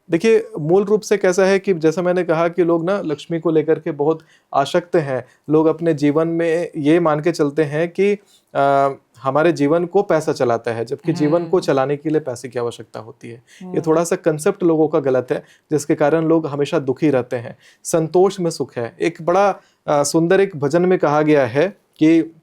देखिए, मूल रूप से कैसा है कि जैसा मैंने कहा कि लोग ना लक्ष्मी को लेकर के बहुत आसक्त हैं। लोग अपने जीवन में ये मान के चलते हैं कि हमारे जीवन को पैसा चलाता है, जबकि जीवन को चलाने के लिए पैसे की आवश्यकता होती है। ये थोड़ा सा कंसेप्ट लोगों का गलत है, जिसके कारण लोग हमेशा दुखी रहते हैं। संतोष में सुख है। एक बड़ा सुंदर एक भजन में कहा गया है कि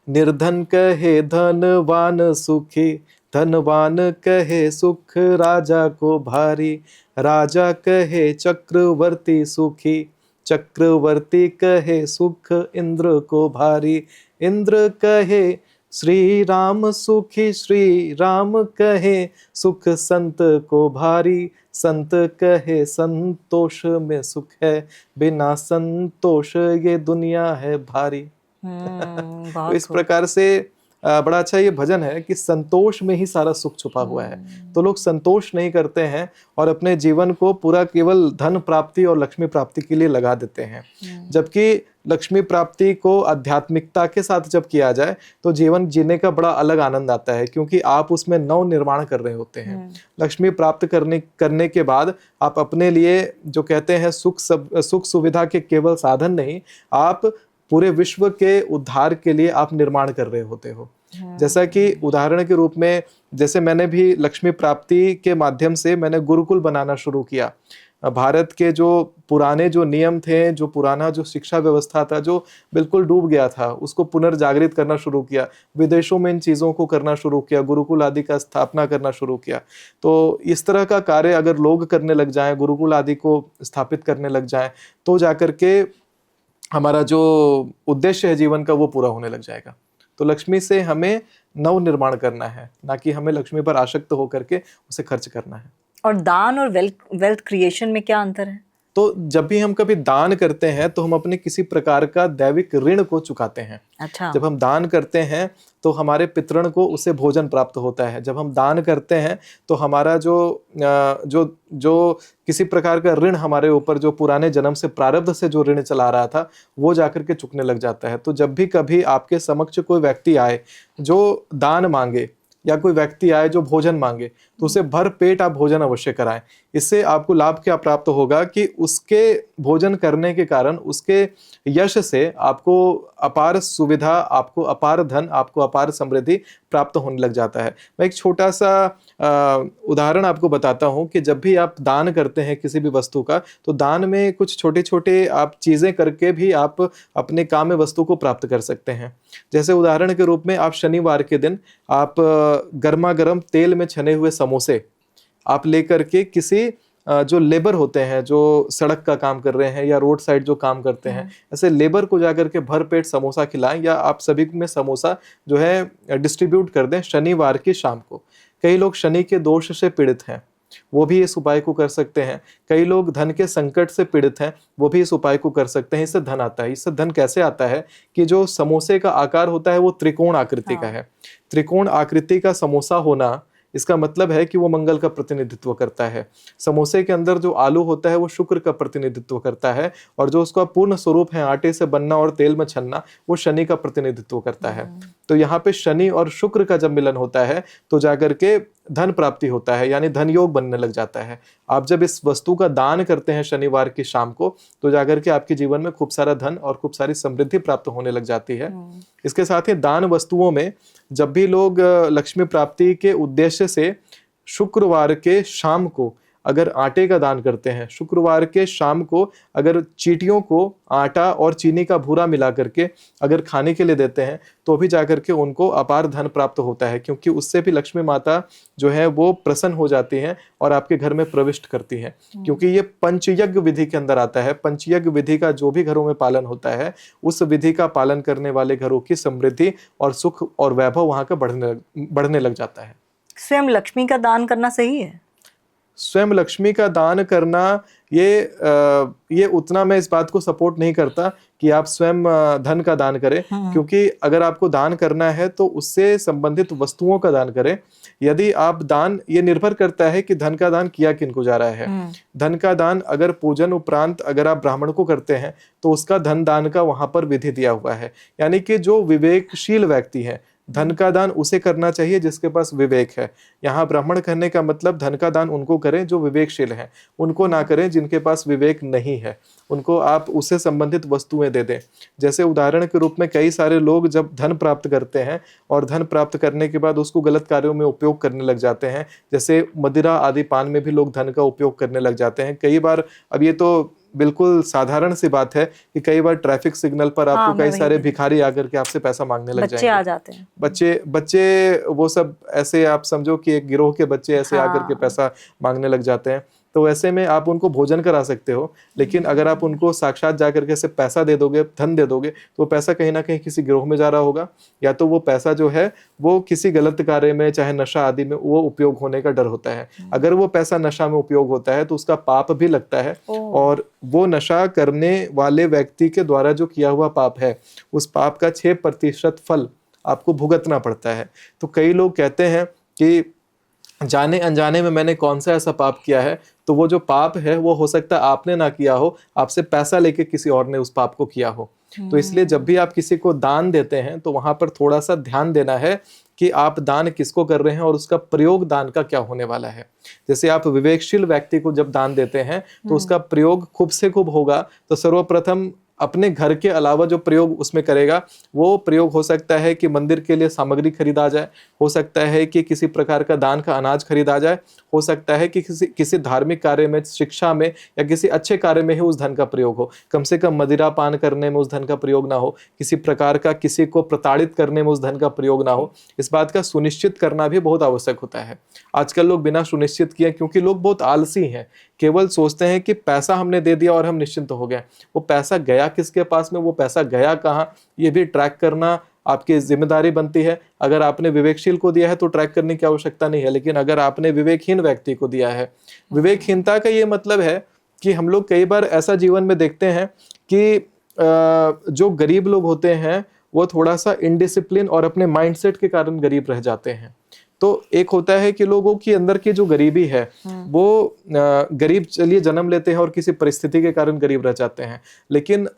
निर्धन कहे धनवान सुखी, धनवान कहे सुख राजा को भारी, राजा कहे चक्रवर्ती सुखी, चक्रवर्ती कहे सुख इंद्र को भारी, इंद्र कहे श्री राम सुखी, श्री राम कहे सुख संत को भारी, संत कहे संतोष में सुख है, बिना संतोष ये दुनिया है भारी। तो इस प्रकार से बड़ा अच्छा ये भजन है कि संतोष में ही सारा सुख छुपा हुआ है। तो लोग संतोष नहीं करते हैं और अपने जीवन को पूरा केवल धन प्राप्ति और लक्ष्मी प्राप्ति के लिए लगा देते हैं। जबकि लक्ष्मी प्राप्ति को आध्यात्मिकता के साथ जब किया जाए तो जीवन जीने का बड़ा अलग आनंद आता है, क्योंकि आप उसमें नव निर्माण कर रहे होते हैं। लक्ष्मी प्राप्त करने के बाद आप अपने लिए जो कहते हैं सुख सुविधा के केवल साधन नहीं, आप पूरे विश्व के उद्धार के लिए आप निर्माण कर रहे होते हो। जैसा कि उदाहरण के रूप में, जैसे मैंने भी लक्ष्मी प्राप्ति के माध्यम से मैंने गुरुकुल बनाना शुरू किया। भारत के जो पुराने जो नियम थे, जो पुराना जो शिक्षा व्यवस्था था जो बिल्कुल डूब गया था, उसको पुनर्जागृत करना शुरू किया। विदेशों में इन चीज़ों को करना शुरू किया, गुरुकुल आदि का स्थापना करना शुरू किया। तो इस तरह का कार्य अगर लोग करने लग जाएं, गुरुकुल आदि को स्थापित करने लग जाएं, तो जाकर के हमारा जो उद्देश्य है जीवन का वो पूरा होने लग जाएगा। तो लक्ष्मी से हमें नव निर्माण करना है, ना कि हमें लक्ष्मी पर आसक्त होकर के उसे खर्च करना है। और दान और वेल्थ क्रिएशन में क्या अंतर है? तो जब भी हम कभी दान करते हैं तो हम अपने किसी प्रकार का दैविक ऋण को चुकाते हैं। अच्छा। जब हम दान करते हैं तो हमारे पितृण को उससे भोजन प्राप्त होता है। जब हम दान करते हैं तो हमारा जो किसी प्रकार का ऋण हमारे ऊपर जो पुराने जन्म से प्रारब्ध से जो ऋण चला रहा था वो जाकर के चुकने लग जाता है। तो जब भी कभी आपके समक्ष कोई व्यक्ति आए जो दान मांगे या कोई व्यक्ति आए जो भोजन मांगे, तो उसे भर पेट आप भोजन अवश्य कराएं। इससे आपको लाभ क्या प्राप्त होगा कि उसके भोजन करने के कारण, उसके यश से आपको अपार सुविधा, आपको अपार धन, आपको अपार समृद्धि प्राप्त होने लग जाता है। मैं एक छोटा सा उदाहरण आपको बताता हूं कि जब भी आप दान करते हैं किसी भी वस्तु का, तो दान में कुछ छोटे छोटे आप चीजें करके भी आप अपने काम्य वस्तु को प्राप्त कर सकते हैं। जैसे उदाहरण के रूप में आप शनिवार के दिन आप गर्मा गर्म तेल में छने हुए समोसे आप लेकर के किसी जो लेबर होते हैं, जो सड़क का काम कर रहे हैं या रोड साइड जो काम करते हैं, ऐसे लेबर को जाकर के भर पेट समोसा खिलाएं, या आप सभी में समोसा जो है डिस्ट्रीब्यूट कर दें शनिवार की शाम को। कई लोग शनि के दोष से पीड़ित हैं, वो भी इस उपाय को कर सकते हैं। कई लोग धन के संकट से पीड़ित हैं, वो भी इस उपाय को कर सकते हैं। इससे धन आता है। इससे धन कैसे आता है कि जो समोसे का आकार होता है वो त्रिकोण आकृति का है। त्रिकोण आकृति का समोसा होना, इसका मतलब है कि वो मंगल का प्रतिनिधित्व करता है। समोसे के अंदर जो आलू होता है वो शुक्र का प्रतिनिधित्व करता है, और जो उसका पूर्ण स्वरूप है आटे से बनना और तेल में छनना, वो शनि का प्रतिनिधित्व करता है। तो यहाँ पे शनि और शुक्र का जब मिलन होता है तो जाकर के धन प्राप्ति होता है, यानी धन योग बनने लग जाता है। आप जब इस वस्तु का दान करते हैं शनिवार की शाम को, तो जाकर के आपके जीवन में खूब सारा धन और खूब सारी समृद्धि प्राप्त होने लग जाती है। इसके साथ ही दान वस्तुओं में जब भी लोग लक्ष्मी प्राप्ति के उद्देश्य से शुक्रवार के शाम को अगर आटे का दान करते हैं, शुक्रवार के शाम को अगर चींटियों को आटा और चीनी का भूरा मिला करके अगर खाने के लिए देते हैं, तो भी जाकर के उनको अपार धन प्राप्त होता है, क्योंकि उससे भी लक्ष्मी माता जो है वो प्रसन्न हो जाती हैं और आपके घर में प्रविष्ट करती हैं। क्योंकि ये पंचयज्ञ विधि के अंदर आता है। पंचयज्ञ विधि का जो भी घरों में पालन होता है, उस विधि का पालन करने वाले घरों की समृद्धि और सुख और वैभव वहां का बढ़ने लग जाता है। स्वयं लक्ष्मी का दान करना सही है? स्वयं लक्ष्मी का दान करना ये उतना मैं इस बात को सपोर्ट नहीं करता कि आप स्वयं धन का दान करें, क्योंकि अगर आपको दान करना है तो उससे संबंधित वस्तुओं का दान करें। यदि आप दान, ये निर्भर करता है कि धन का दान किया किनको जा रहा है। धन का दान अगर पूजन उपरांत अगर आप ब्राह्मण को करते हैं तो उसका धन दान का वहां पर विधि दिया हुआ है, यानी कि जो विवेकशील व्यक्ति है, धन का दान उसे करना चाहिए जिसके पास विवेक है। यहाँ ब्राह्मण कहने का मतलब धन का दान उनको करें जो विवेकशील हैं, उनको ना करें जिनके पास विवेक नहीं है। उनको आप उससे संबंधित वस्तुएं दे दें। जैसे उदाहरण के रूप में कई सारे लोग जब धन प्राप्त करते हैं और धन प्राप्त करने के बाद उसको गलत कार्यों में उपयोग करने लग जाते हैं, जैसे मदिरा आदि पान में भी लोग धन का उपयोग करने लग जाते हैं। कई बार, अब ये तो बिल्कुल साधारण सी बात है कि कई बार ट्रैफिक सिग्नल पर आपको कई सारे भिखारी आकर के आपसे पैसा मांगने लग जाएंगे। आ जाते हैं बच्चे वो सब ऐसे, आप समझो कि एक गिरोह के बच्चे ऐसे आकर के पैसा मांगने लग जाते हैं। तो ऐसे में आप उनको भोजन करा सकते हो, लेकिन अगर आप उनको साक्षात जाकर के ऐसे पैसा दे दोगे, धन दे दोगे, तो वो पैसा कहीं ना कहीं किसी गिरोह में जा रहा होगा, या तो वो पैसा जो है वो किसी गलत कार्य में, चाहे नशा आदि में, वो उपयोग होने का डर होता है। अगर वो पैसा नशा में उपयोग होता है तो उसका पाप भी लगता है, और वो नशा करने वाले व्यक्ति के द्वारा जो किया हुआ पाप है, उस पाप का 6% फल आपको भुगतना पड़ता है। तो कई लोग कहते हैं कि जाने अनजाने में मैंने कौन सा ऐसा पाप किया है, तो वो जो पाप है वो हो सकता है आपने ना किया हो, आपसे पैसा लेके किसी और ने उस पाप को किया हो। तो इसलिए जब भी आप किसी को दान देते हैं तो वहां पर थोड़ा सा ध्यान देना है कि आप दान किसको कर रहे हैं और उसका प्रयोग दान का क्या होने वाला है। जैसे आप विवेकशील व्यक्ति को जब दान देते हैं तो उसका प्रयोग खूब से खूब होगा। तो सर्वप्रथम अपने घर के अलावा जो प्रयोग उसमें करेगा वो प्रयोग हो सकता है कि मंदिर के लिए सामग्री खरीदा जाए, हो सकता है कि किसी प्रकार का दान का अनाज खरीदा जाए, हो सकता है कि किसी धार्मिक कार्य में, शिक्षा में या किसी अच्छे कार्य में ही उस धन का प्रयोग हो। कम से कम मदिरा पान करने में उस धन का प्रयोग ना हो, किसी प्रकार का किसी को प्रताड़ित करने में उस धन का प्रयोग ना हो। इस बात का सुनिश्चित करना भी बहुत आवश्यक होता है। आजकल लोग बिना सुनिश्चित किए, क्योंकि लोग बहुत आलसी हैं, केवल सोचते हैं कि पैसा हमने दे दिया और हम निश्चिंत हो गए। वो पैसा गया किसके पास में, वो पैसा गया कहाँ, ये भी ट्रैक करना आपकी जिम्मेदारी बनती है। अगर आपने विवेकशील को दिया है तो ट्रैक करने की आवश्यकता नहीं है, लेकिन अगर आपने विवेकहीन व्यक्ति को दिया है, विवेकहीनता का ये मतलब है कि हम लोग कई बार ऐसा जीवन में देखते हैं कि जो गरीब लोग होते हैं वो थोड़ा सा इनडिसिप्लिन और अपने माइंडसेट के कारण गरीब रह जाते हैं। तो एक होता है कि लोगों की अंदर की जो गरीबी है वो गरीब चलिए जन्म लेते हैं और किसी परिस्थिति के कारण गरीब रह जाते हैं, लेकिन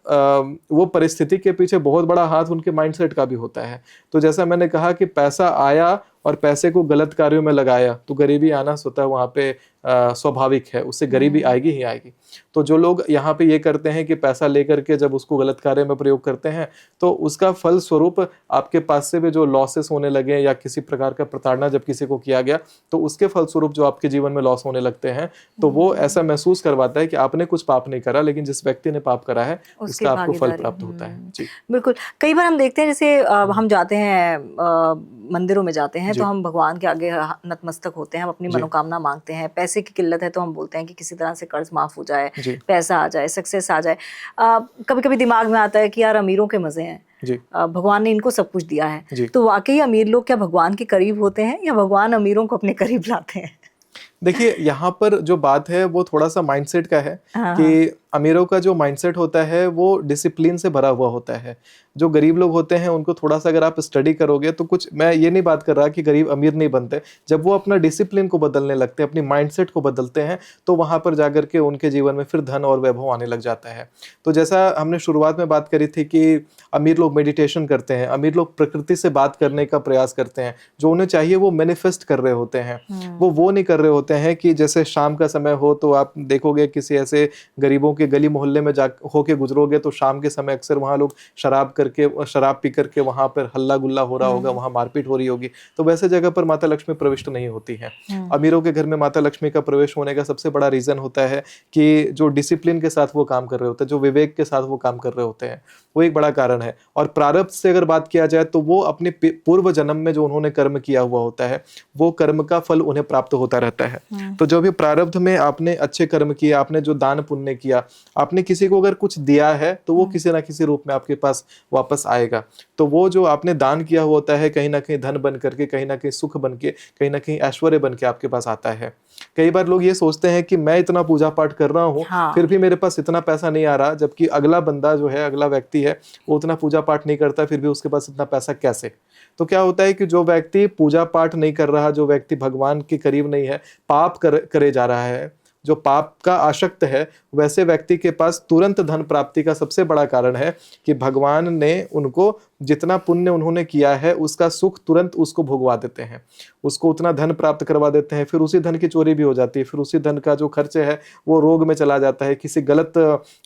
वो परिस्थिति के पीछे बहुत बड़ा हाथ उनके माइंडसेट का भी होता है। तो जैसा मैंने कहा कि पैसा आया और पैसे को गलत कार्यों में लगाया तो गरीबी आना स्वतः वहाँ पे स्वाभाविक है, उससे गरीबी आएगी ही आएगी। तो जो लोग यहाँ पे ये करते हैं कि पैसा लेकर के जब उसको गलत कार्य में प्रयोग करते हैं तो उसका फल स्वरूप आपके पास से भी जो लॉसेस होने लगे या किसी प्रकार का प्रताड़ना जब किसी को किया गया तो उसके फलस्वरूप जो आपके जीवन में लॉस होने लगते हैं, तो वो ऐसा महसूस करवाता है कि आपने कुछ पाप नहीं करा, लेकिन जिस व्यक्ति ने पाप करा है उसका आपको फल प्राप्त होता है। जी बिल्कुल। कई बार हम देखते हैं जैसे हम जाते हैं मंदिरों में जाते हैं तो हम भगवान के आगे नतमस्तक होते हैं, हम अपनी मनोकामना मांगते हैं। पैसे की किल्लत है तो हम बोलते हैं कि किसी तरह से कर्ज माफ हो जाए, पैसा आ जाए, सक्सेस आ जाए। कभी कभी दिमाग में आता है कि यार अमीरों के मजे हैं, भगवान ने इनको सब कुछ दिया है। तो वाकई अमीर लोग क्या भगवान के करीब होते हैं या भगवान अमीरों को अपने करीब लाते हैं? देखिए, यहाँ पर जो बात है वो थोड़ा सा माइंडसेट का है कि अमीरों का जो माइंडसेट होता है वो डिसिप्लिन से भरा हुआ होता है। जो गरीब लोग होते हैं उनको थोड़ा सा अगर आप स्टडी करोगे तो कुछ, मैं ये नहीं बात कर रहा कि गरीब अमीर नहीं बनते, जब वो अपना डिसिप्लिन को बदलने लगते हैं, अपनी माइंडसेट को बदलते हैं, तो वहाँ पर जाकर के उनके जीवन में फिर धन और वैभव आने लग जाता है। तो जैसा हमने शुरुआत में बात करी थी कि अमीर लोग मेडिटेशन करते हैं, अमीर लोग प्रकृति से बात करने का प्रयास करते हैं, जो उन्हें चाहिए वो मैनिफेस्ट कर रहे होते हैं। वो नहीं कर रहे होते हैं कि जैसे शाम का समय हो तो आप देखोगे किसी ऐसे गरीबों के गली मोहल्ले में जा होके गुजरोगे तो शाम के समय अक्सर वहाँ लोग शराब पी करके वहाँ पर हल्ला गुल्ला हो रहा होगा, वहाँ मारपीट हो रही होगी। तो वैसे जगह पर माता लक्ष्मी प्रविष्ट नहीं होती है। अमीरों के घर में माता लक्ष्मी का प्रवेश होने का सबसे बड़ा रीजन होता है कि जो डिसिप्लिन के साथ वो काम कर रहे होते हैं, जो विवेक के साथ वो काम कर रहे होते हैं, वो एक बड़ा कारण है। और प्रारब्ध से अगर बात किया जाए तो वो अपने पूर्व जन्म में जो उन्होंने कर्म किया हुआ होता है वो कर्म का फल उन्हें प्राप्त होता रहता है। तो जो भी प्रारब्ध में आपने अच्छे कर्म किए, आपने जो दान पुण्य किया, आपने किसी को अगर कुछ दिया है तो वो किसी ना किसी रूप में आपके पास वापस आएगा। तो वो जो आपने दान किया हुआ होता है कहीं ना कहीं धन बन करके, कहीं ना कहीं सुख बन के, कहीं ना कहीं ऐश्वर्य बन के आपके पास आता है। कई बार लोग ये सोचते हैं कि मैं इतना पूजा पाठ कर रहा हूँ फिर भी मेरे पास इतना पैसा नहीं आ रहा, जबकि अगला बंदा जो है, अगला व्यक्ति है, वो उतना पूजा पाठ नहीं करता फिर भी उसके पास इतना पैसा कैसे? तो क्या होता है कि जो व्यक्ति पूजा पाठ नहीं कर रहा, जो व्यक्ति भगवान के करीब नहीं है, पाप करे जा रहा है, जो पाप का आसक्त है, वैसे व्यक्ति के पास तुरंत धन प्राप्ति का सबसे बड़ा कारण है कि भगवान ने उनको जितना पुण्य उन्होंने किया है उसका सुख तुरंत उसको भोगवा देते हैं, उसको उतना धन प्राप्त करवा देते हैं। फिर उसी धन की चोरी भी हो जाती है, फिर उसी धन का जो खर्च है वो रोग में चला जाता है, किसी गलत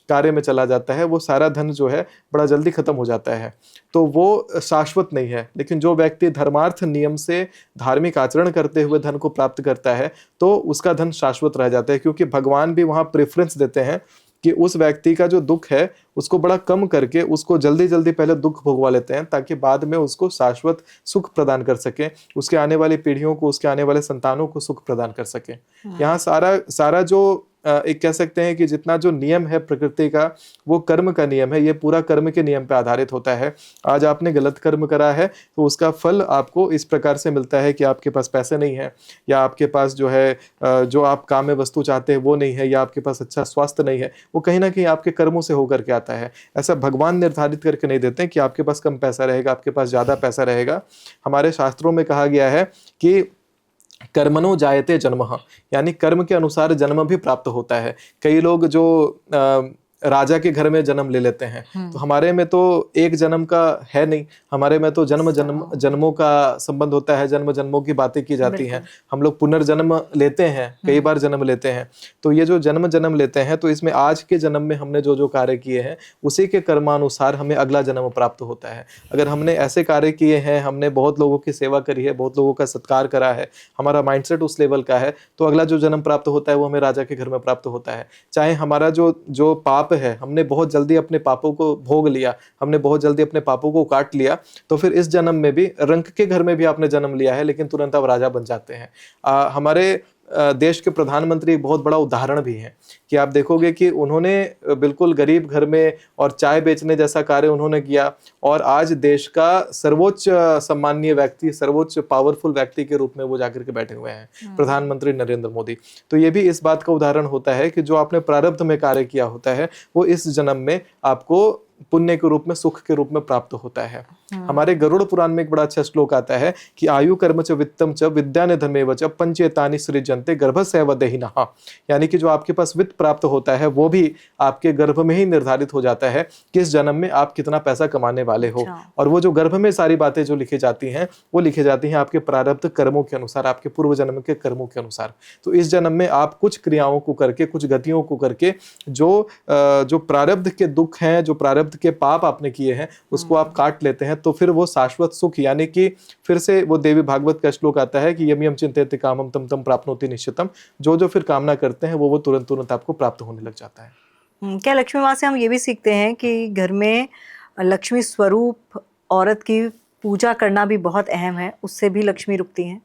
कार्य में चला जाता है, वो सारा धन जो है बड़ा जल्दी खत्म हो जाता है। तो वो शाश्वत नहीं है। लेकिन जो व्यक्ति धर्मार्थ नियम से धार्मिक आचरण करते हुए धन को प्राप्त करता है तो उसका धन शाश्वत रह जाता है, क्योंकि भगवान भी वहाँ प्रेफरेंस देते हैं कि उस व्यक्ति का जो दुख है उसको बड़ा कम करके उसको जल्दी जल्दी पहले दुख भोगवा लेते हैं, ताकि बाद में उसको शाश्वत सुख प्रदान कर सके, उसके आने वाली पीढ़ियों को, उसके आने वाले संतानों को सुख प्रदान कर सके। यहाँ सारा जो एक कह सकते हैं कि जितना जो नियम है प्रकृति का, वो कर्म का नियम है, ये पूरा कर्म के नियम पे आधारित होता है। आज आपने गलत कर्म करा है तो उसका फल आपको इस प्रकार से मिलता है कि आपके पास पैसे नहीं है, या आपके पास जो है जो आप काम में वस्तु चाहते हैं वो नहीं है, या आपके पास अच्छा स्वास्थ्य नहीं है, वो कहीं ना कहीं आपके कर्मों से होकर के आता है। ऐसा भगवान निर्धारित करके नहीं देते कि आपके पास कम पैसा रहेगा, आपके पास ज्यादा पैसा रहेगा। हमारे शास्त्रों में कहा गया है कि कर्मणो जायते जन्मः, यानी कर्म के अनुसार जन्म भी प्राप्त होता है। कई लोग जो राजा के घर में जन्म ले लेते हैं, तो हमारे में तो एक जन्म का है नहीं, हमारे में तो जन्मों का संबंध होता है, जन्म जन्मों की बातें की जाती हैं। हम लोग पुनर्जन्म लेते हैं, कई बार जन्म लेते हैं। तो ये जो जन्म लेते हैं, तो इसमें आज के जन्म में हमने जो जो कार्य किए हैं उसी के कर्मानुसार हमें अगला जन्म प्राप्त होता है। अगर हमने ऐसे कार्य किए हैं, हमने बहुत लोगों की सेवा करी है, बहुत लोगों का सत्कार करा है, हमारा माइंडसेट उस लेवल का है, तो अगला जो जन्म प्राप्त होता है वो हमें राजा के घर में प्राप्त होता है। चाहे हमारा जो पाप है, हमने बहुत जल्दी अपने पापों को भोग लिया, हमने बहुत जल्दी अपने पापों को काट लिया, तो फिर इस जन्म में भी रंक के घर में भी आपने जन्म लिया है, लेकिन तुरंत आप राजा बन जाते हैं। हमारे देश के प्रधानमंत्री एक बहुत बड़ा उदाहरण भी है कि आप देखोगे कि उन्होंने बिल्कुल गरीब घर में और चाय बेचने जैसा कार्य उन्होंने किया, और आज देश का सर्वोच्च सम्माननीय व्यक्ति, सर्वोच्च पावरफुल व्यक्ति के रूप में वो जाकर के बैठे हुए हैं, प्रधानमंत्री नरेंद्र मोदी। तो ये भी इस बात का उदाहरण होता है कि जो आपने प्रारब्ध में कार्य किया होता है वो इस जन्म में आपको पुण्य के रूप में, सुख के रूप में प्राप्त होता है। हमारे गरुड़ पुराण में एक बड़ा अच्छा श्लोक आता है कि आयु कर्म च वित्तम च विद्या निधनमेव च पंचेतानि सृजन्ते गर्भस्यैव देहिनः, यानी कि जो आपके पास वित्त प्राप्त होता है वो भी आपके गर्भ में ही निर्धारित हो जाता है किस जन्म में आप कितना पैसा कमाने वाले हो। और वो जो गर्भ में सारी बातें जो लिखी जाती हैं वो लिखी जाती हैं आपके प्रारब्ध कर्मों के अनुसार, आपके पूर्व जन्म के कर्मों के अनुसार। तो इस जन्म में आप कुछ क्रियाओं को करके, कुछ गतियों को करके जो प्रारब्ध के दुख हैं, जो प्रारब्ध के पाप आपने किए हैं, उसको आप काट लेते हैं, तो फिर वो शाश्वत सुख, यानी कि फिर से वो देवी भागवत का श्लोक आता है कि यम यम चिंतयति कामम तम तम प्राप्नोति निश्चितम, जो फिर कामना करते हैं वो तुरंत आपको प्राप्त होने लग जाता है। क्या लक्ष्मी माँ से हम ये भी सीखते हैं कि घर में लक्ष्मी स्वरूप औरत की पूजा करना भी बहुत अहम है, उससे भी लक्ष्मी रुकती हैं?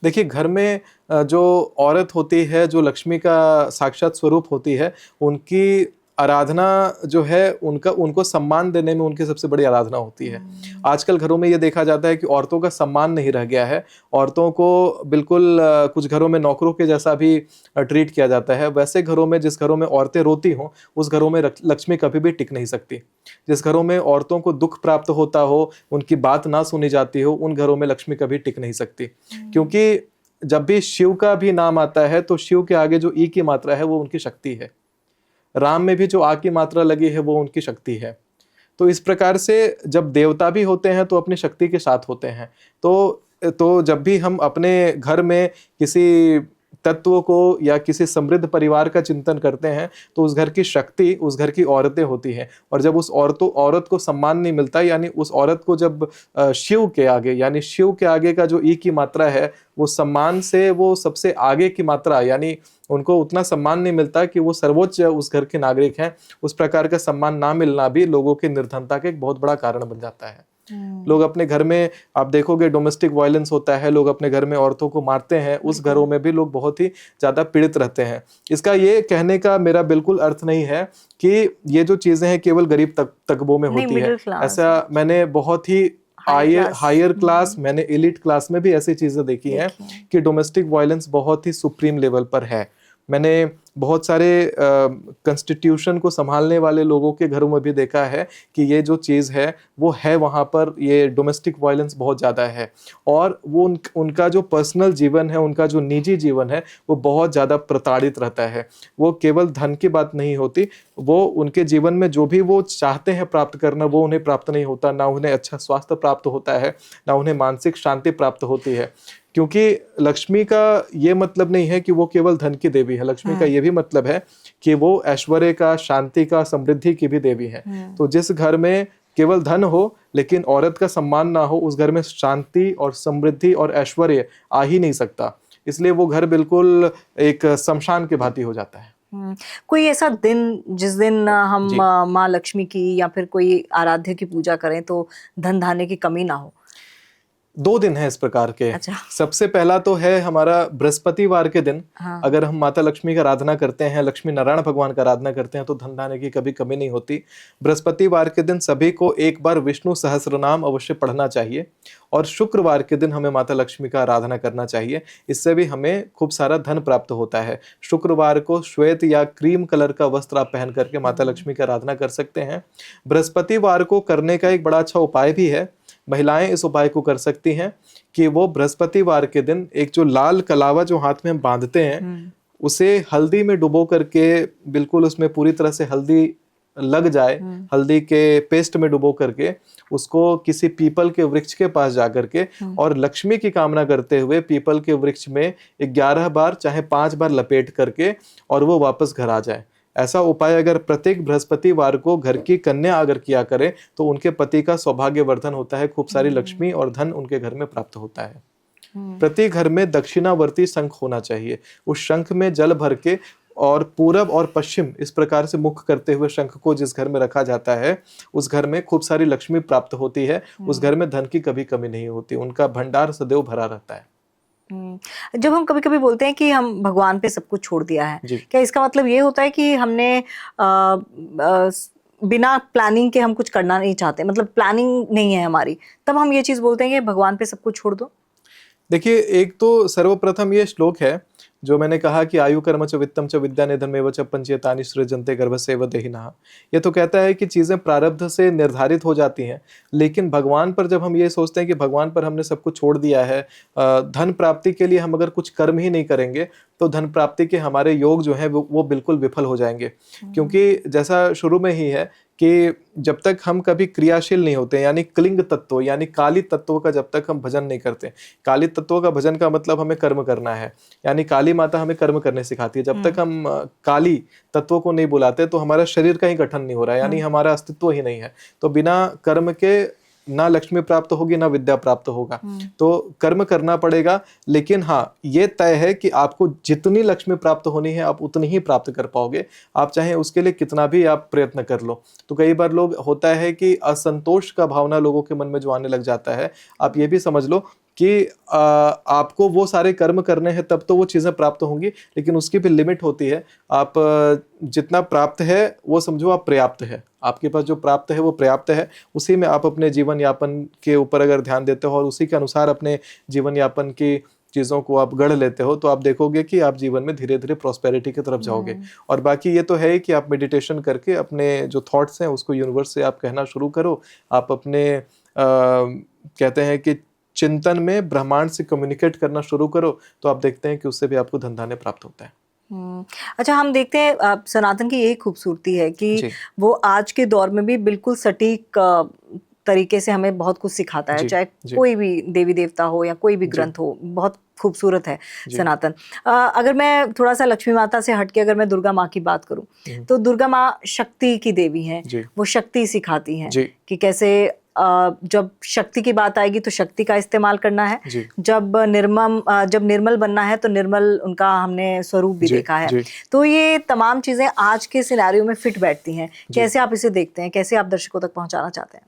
देखिए, घर में जो औरत होती है, जो लक्ष्मी का साक्षात स्वरूप होती है, उनकी आराधना जो है, उनको सम्मान देने में उनकी सबसे बड़ी आराधना होती है। आजकल घरों में ये देखा जाता है कि औरतों का सम्मान नहीं रह गया है, औरतों को बिल्कुल कुछ घरों में नौकरों के जैसा भी ट्रीट किया जाता है। वैसे घरों में, जिस घरों में औरतें रोती हों, उस घरों में लक्ष्मी कभी भी टिक नहीं सकती। जिस घरों में औरतों को दुख प्राप्त होता हो, उनकी बात ना सुनी जाती हो, उन घरों में लक्ष्मी कभी टिक नहीं सकती। क्योंकि जब भी शिव का भी नाम आता है तो शिव के आगे जो ई की मात्रा है वो उनकी शक्ति है, राम में भी जो आ की मात्रा लगी है वो उनकी शक्ति है। तो इस प्रकार से जब देवता भी होते हैं तो अपनी शक्ति के साथ होते हैं। तो जब भी हम अपने घर में किसी तत्व को या किसी समृद्ध परिवार का चिंतन करते हैं तो उस घर की शक्ति, उस घर की औरतें होती हैं। और जब उस औरत को सम्मान नहीं मिलता, यानी उस औरत को जब शिव के आगे, यानी शिव के आगे का जो ई की मात्रा है वो सम्मान से वो सबसे आगे की मात्रा, यानी उनको उतना सम्मान नहीं मिलता कि वो सर्वोच्च उस घर के नागरिक हैं, उस प्रकार का सम्मान ना मिलना भी लोगों की निर्धनता का एक बहुत बड़ा कारण बन जाता है। लोग अपने घर में, आप देखोगे डोमेस्टिक वायलेंस होता है, लोग अपने घर में औरतों को मारते हैं, उस घरों में भी लोग बहुत ही ज्यादा पीड़ित रहते हैं। इसका ये कहने का मेरा बिल्कुल अर्थ नहीं है कि ये जो चीजें हैं केवल गरीब तबकों में होती है। ऐसा मैंने बहुत ही हायर क्लास, मैंने एलिट क्लास में भी ऐसी चीजें देखी हैं कि डोमेस्टिक वायलेंस बहुत ही सुप्रीम लेवल पर है। मैंने बहुत सारे कॉन्स्टिट्यूशन को संभालने वाले लोगों के घरों में भी देखा है कि ये जो चीज़ है वो है, वहाँ पर ये डोमेस्टिक वायलेंस बहुत ज़्यादा है। और वो उनका जो पर्सनल जीवन है, उनका जो निजी जीवन है, वो बहुत ज़्यादा प्रताड़ित रहता है। वो केवल धन की बात नहीं होती, वो उनके जीवन में जो भी वो चाहते हैं प्राप्त करना वो उन्हें प्राप्त नहीं होता। ना उन्हें अच्छा स्वास्थ्य प्राप्त होता है, ना उन्हें मानसिक शांति प्राप्त होती है। क्योंकि लक्ष्मी का ये मतलब नहीं है कि वो केवल धन की देवी है, लक्ष्मी का ये भी मतलब है कि वो ऐश्वर्य का, शांति का, समृद्धि की भी देवी है। तो जिस घर में केवल धन हो लेकिन औरत का सम्मान ना हो, उस घर में शांति और समृद्धि और ऐश्वर्य आ ही नहीं सकता। इसलिए वो घर बिल्कुल एक शमशान के भांति हो जाता है। कोई ऐसा दिन जिस दिन हम माँ लक्ष्मी की या फिर कोई आराध्य की पूजा करें तो धन धान्य की कमी ना हो? 2 दिन है इस प्रकार के। अच्छा। सबसे पहला तो है हमारा बृहस्पतिवार के दिन। हाँ। अगर हम माता लक्ष्मी का आराधना करते हैं, लक्ष्मी नारायण भगवान का आराधना करते हैं, तो धन धान्य की कभी कमी नहीं होती। बृहस्पतिवार के दिन सभी को एक बार विष्णु सहस्त्रनाम अवश्य पढ़ना चाहिए, और शुक्रवार के दिन हमें माता लक्ष्मी का आराधना करना चाहिए। इससे भी हमें खूब सारा धन प्राप्त होता है। शुक्रवार को श्वेत या क्रीम कलर का वस्त्र आप पहन करके माता लक्ष्मी की आराधना कर सकते हैं। बृहस्पतिवार को करने का एक बड़ा अच्छा उपाय भी है। महिलाएं इस उपाय को कर सकती हैं कि वो बृहस्पतिवार के दिन एक जो लाल कलावा जो हाथ में हम बांधते हैं, उसे हल्दी में डुबो करके, बिल्कुल उसमें पूरी तरह से हल्दी लग जाए, हल्दी के पेस्ट में डुबो करके उसको किसी पीपल के वृक्ष के पास जाकर के और लक्ष्मी की कामना करते हुए पीपल के वृक्ष में 11 बार चाहे 5 बार लपेट करके और वो वापस घर आ जाए। ऐसा उपाय अगर प्रत्येक बृहस्पतिवार को घर की कन्या अगर किया करे तो उनके पति का सौभाग्यवर्धन होता है, खूब सारी लक्ष्मी और धन उनके घर में प्राप्त होता है। प्रति घर में दक्षिणावर्ती शंख होना चाहिए। उस शंख में जल भर के और पूरब और पश्चिम इस प्रकार से मुख करते हुए शंख को जिस घर में रखा जाता है, उस घर में खूब सारी लक्ष्मी प्राप्त होती है। उस घर में धन की कभी कमी नहीं होती, उनका भंडार सदैव भरा रहता है। जब हम कभी कभी बोलते हैं कि हम भगवान पे सब कुछ छोड़ दिया है, क्या इसका मतलब ये होता है कि हमने बिना प्लानिंग के हम कुछ करना नहीं चाहते, मतलब प्लानिंग नहीं है हमारी, तब हम ये चीज बोलते हैं कि भगवान पे सब कुछ छोड़ दो? देखिए, एक तो सर्वप्रथम ये श्लोक है जो मैंने कहा कि आयु कर्म च वित्तम च विद्या निधनमेव च पंचेतानि सृजन्ते गर्भस्यैव देहिनः। ये तो कहता है कि चीजें प्रारब्ध से निर्धारित हो जाती हैं, लेकिन भगवान पर जब हम ये सोचते हैं कि भगवान पर हमने सब कुछ छोड़ दिया है, धन प्राप्ति के लिए हम अगर कुछ कर्म ही नहीं करेंगे तो धन प्राप्ति के हमारे योग जो है वो बिल्कुल विफल हो जाएंगे। क्योंकि जैसा शुरू में ही है कि जब तक हम कभी क्रियाशील नहीं होते, यानी क्लिंग तत्व यानी काली तत्व का जब तक हम भजन नहीं करते, काली तत्व का भजन का मतलब हमें कर्म करना है, यानी काली माता हमें कर्म करने सिखाती है। जब तक हम काली तत्व को नहीं बुलाते तो हमारा शरीर का ही गठन नहीं हो रहा है, यानी हमारा अस्तित्व ही नहीं है। तो बिना कर्म के ना लक्ष्मी प्राप्त होगी ना विद्या प्राप्त होगा। तो कर्म करना पड़ेगा, लेकिन हाँ ये तय है कि आपको जितनी लक्ष्मी प्राप्त होनी है आप उतनी ही प्राप्त कर पाओगे, आप चाहे उसके लिए कितना भी आप प्रयत्न कर लो। तो कई बार लोग होता है कि असंतोष का भावना लोगों के मन में जो आने लग जाता है, आप ये भी समझ लो कि आपको वो सारे कर्म करने हैं तब तो वो चीज़ें प्राप्त होंगी, लेकिन उसकी भी लिमिट होती है। आप जितना प्राप्त है वो समझो आप पर्याप्त है, आपके पास जो प्राप्त है वो पर्याप्त है, उसी में आप अपने जीवन यापन के ऊपर अगर ध्यान देते हो और उसी के अनुसार अपने जीवन यापन की चीज़ों को आप गढ़ लेते हो तो आप देखोगे कि आप जीवन में धीरे धीरे प्रॉस्पेरिटी की तरफ जाओगे। और बाकी ये तो है कि आप मेडिटेशन करके अपने जो थॉट्स हैं उसको यूनिवर्स से आप कहना शुरू करो। आप अपने कहते हैं कि चिंतन में ब्रह्मांड से कम्युनिकेट करना शुरू करो, तो आप देखते हैं कि उससे भी आपको धन धान्य प्राप्त होता है। अच्छा, हम देखते हैं सनातन की यही खूबसूरती है कि वो आज के दौर में भी बिल्कुल सटीक तरीके से हमें बहुत कुछ सिखाता है, चाहे कोई भी देवी देवता हो या कोई भी ग्रंथ हो, बहुत खूबसूरत है सनातन। अगर मैं थोड़ा सा लक्ष्मी माता से हटके अगर मैं दुर्गा माँ की बात करूं तो दुर्गा माँ शक्ति की देवी हैं, वो शक्ति सिखाती हैं कि कैसे जब शक्ति की बात आएगी तो शक्ति का इस्तेमाल करना है, जब निर्मल बनना है तो निर्मल उनका हमने स्वरूप भी देखा है। तो ये तमाम चीजें आज के सिनेरियो में फिट बैठती हैं। कैसे आप इसे देखते हैं, कैसे आप दर्शकों तक पहुंचाना चाहते हैं?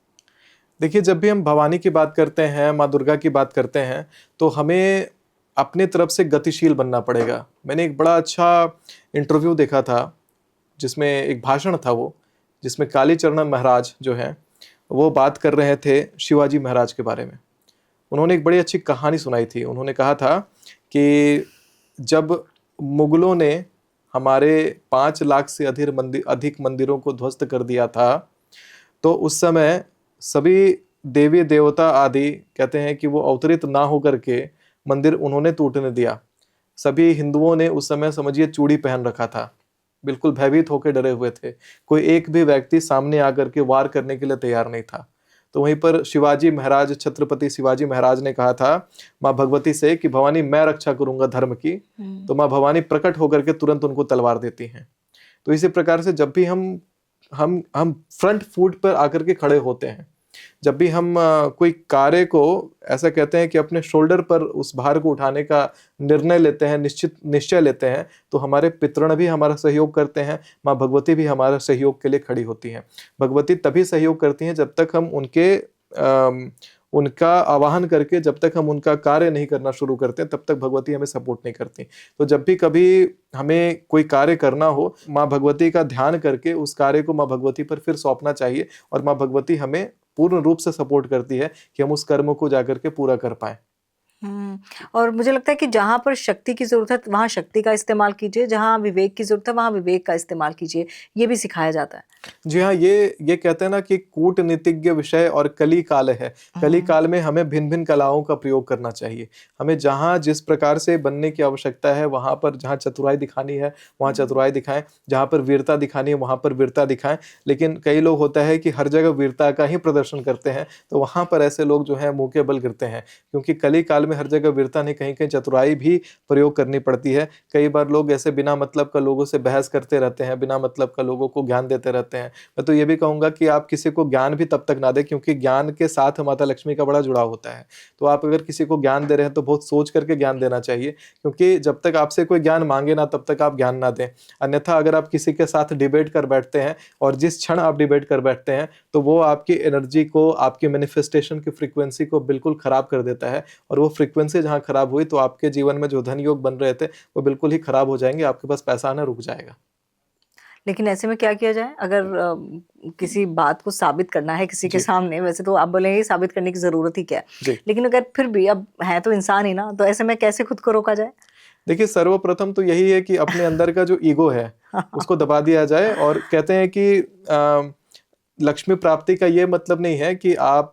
देखिए, जब भी हम भवानी की बात करते हैं, माँ दुर्गा की बात करते हैं, तो हमें अपने तरफ से गतिशील बनना पड़ेगा। मैंने एक बड़ा अच्छा इंटरव्यू देखा था जिसमें एक भाषण था वो, जिसमें कालीचरण महाराज जो हैं वो बात कर रहे थे शिवाजी महाराज के बारे में। उन्होंने एक बड़ी अच्छी कहानी सुनाई थी। उन्होंने कहा था कि जब मुगलों ने हमारे 5 लाख से अधिक मंदिरों को ध्वस्त कर दिया था, तो उस समय सभी देवी देवता आदि कहते हैं कि वो अवतरित ना होकर के मंदिर उन्होंने टूटने दिया। सभी हिंदुओं ने उस समय समझिए चूड़ी पहन रखा था, बिल्कुल भयभीत होकर डरे हुए थे। कोई एक भी व्यक्ति सामने आकर के वार करने के लिए तैयार नहीं था। तो वहीं पर शिवाजी महाराज, छत्रपति शिवाजी महाराज ने कहा था माँ भगवती से कि भवानी मैं रक्षा करूंगा धर्म की। तो माँ भवानी प्रकट होकर के तुरंत उनको तलवार देती हैं। तो इसी प्रकार से जब भी हम फ्रंट फुट पर आकर के खड़े होते हैं, जब भी हम कोई कार्य को ऐसा कहते हैं कि अपने शोल्डर पर उस भार को उठाने का निर्णय लेते हैं, निश्चय लेते हैं, तो हमारे पितृण भी हमारा सहयोग करते हैं, माँ भगवती भी हमारा सहयोग के लिए खड़ी होती हैं। भगवती तभी सहयोग करती हैं जब तक हम उनके उनका आवाहन करके जब तक हम उनका कार्य नहीं करना शुरू करते तब तक भगवती हमें सपोर्ट नहीं करती। तो जब भी कभी हमें कोई कार्य करना हो, माँ भगवती का ध्यान करके उस कार्य को माँ भगवती पर फिर सौंपना चाहिए, और माँ भगवती हमें पूर्ण रूप से सपोर्ट करती है कि हम उस कर्म को जाकर के पूरा कर पाए। और मुझे लगता है कि जहां पर शक्ति की जरूरत है वहां शक्ति का इस्तेमाल कीजिए, जहां विवेक की जरूरत है वहां विवेक का इस्तेमाल कीजिए, ये भी सिखाया जाता है। जी हाँ, ये कहते हैं ना कि कूटनीतिज्ञ विषय और कली काल है। कली काल में हमें भिन्न भिन्न कलाओं का प्रयोग करना चाहिए। हमें जहाँ जिस प्रकार से बनने की आवश्यकता है वहां पर, जहाँ चतुराई दिखानी है वहां चतुराई दिखाएं, जहां पर वीरता दिखानी है वहां पर वीरता दिखाएं। लेकिन कई लोग होता है कि हर जगह वीरता का ही प्रदर्शन करते हैं, तो वहां पर ऐसे लोग जो है मुंह के बल गिरते हैं, क्योंकि कली काल में हर जगह वीरता नहीं, कहीं कहीं चतुराई भी प्रयोग करनी पड़ती है। कई बार लोग ऐसे बिना मतलब का लोगों से बहस करते रहते हैं, बिना मतलब का लोगों को ज्ञान देते रहते हैं। मैं तो ये भी कहूंगा कि आप किसी को ज्ञान भी तब तक ना दें, क्योंकि ज्ञान के साथ माता लक्ष्मी का बड़ा जुड़ाव होता है। तो आप अगर किसी को ज्ञान दे रहे हैं तो बहुत सोच करके ज्ञान देना चाहिए, क्योंकि जब तक आपसे कोई ज्ञान मांगे ना तब तक आप ज्ञान ना दें। अन्यथा अगर आप किसी के साथ डिबेट कर बैठते हैं और जिस क्षण आप डिबेट कर बैठते हैं तो वो आपकी एनर्जी को, आपकी मैनिफेस्टेशन की फ्रीक्वेंसी को बिल्कुल खराब कर देता है, और वो फ्रीक्वेंसी जहां खराब हुई तो आपके जीवन में जो धन योग बन रहे थे वो बिल्कुल ही खराब हो जाएंगे, आपके पास पैसा आना रुक जाएगा। लेकिन ऐसे में क्या किया जाए अगर किसी बात को साबित करना है किसी के सामने? वैसे तो आप बोलेंगे साबित करने की जरूरत ही क्या है, लेकिन अगर फिर भी अब है तो इंसान ही ना, तो ऐसे में कैसे खुद को रोका जाए? देखिए, सर्वप्रथम तो यही है कि अपने अंदर का जो ईगो है उसको दबा दिया जाए। और कहते हैं कि लक्ष्मी प्राप्ति का ये मतलब नहीं है कि आप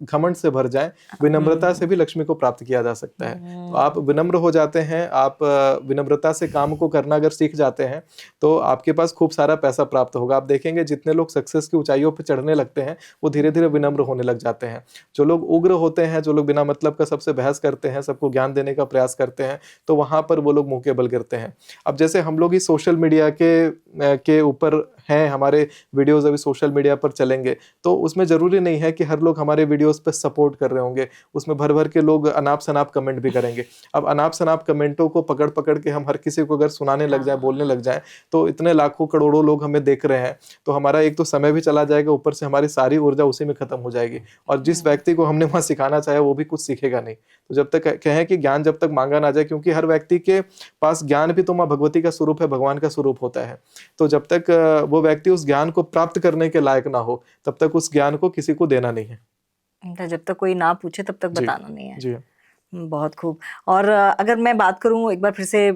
घमंड से भर जाएं, विनम्रता से भी लक्ष्मी को प्राप्त किया जा सकता है। तो आप विनम्र हो जाते हैं, आप विनम्रता से काम को करना अगर सीख जाते हैं तो आपके पास खूब सारा पैसा प्राप्त होगा। आप देखेंगे जितने लोग सक्सेस की ऊंचाइयों पर चढ़ने लगते हैं वो धीरे धीरे विनम्र होने लग जाते हैं। जो लोग उग्र होते हैं, जो लोग बिना मतलब का सबसे बहस करते हैं, सबको ज्ञान देने का प्रयास करते हैं, तो वहां पर वो लोग मुंह के बल गिरते हैं। अब जैसे हम लोग ही सोशल मीडिया के ऊपर हैं, हमारे वीडियोस अभी सोशल मीडिया पर चलेंगे, तो उसमें जरूरी नहीं है कि हर लोग हमारे वीडियोस पे सपोर्ट कर रहे होंगे। उसमें भर भर के लोग अनाप शनाप कमेंट भी करेंगे। अब अनाप शनाप कमेंटों को पकड़ पकड़ के हम हर किसी को अगर सुनाने लग जाए, बोलने लग जाए, तो इतने लाखों करोड़ों लोग हमें देख रहे हैं, तो हमारा एक तो समय भी चला जाएगा, ऊपर से हमारी सारी ऊर्जा उसी में खत्म हो जाएगी, और जिस व्यक्ति को हमने वहां सिखाना चाहे वो भी कुछ सीखेगा नहीं। तो जब तक कहें कि ज्ञान जब तक मांगा ना जाए, क्योंकि हर व्यक्ति के पास ज्ञान भी तो माँ भगवती का स्वरूप है, भगवान का स्वरूप होता है। तो जब तक वो व्यक्ति उस ज्ञान को प्राप्त करने के लायक ना हो तब तक उस ज्ञान को किसी को देना नहीं है। जब तक कोई ना पूछे तब तक बताना नहीं है। जी। बहुत खूब। और अगर मैं बात करूं एक बार फिर से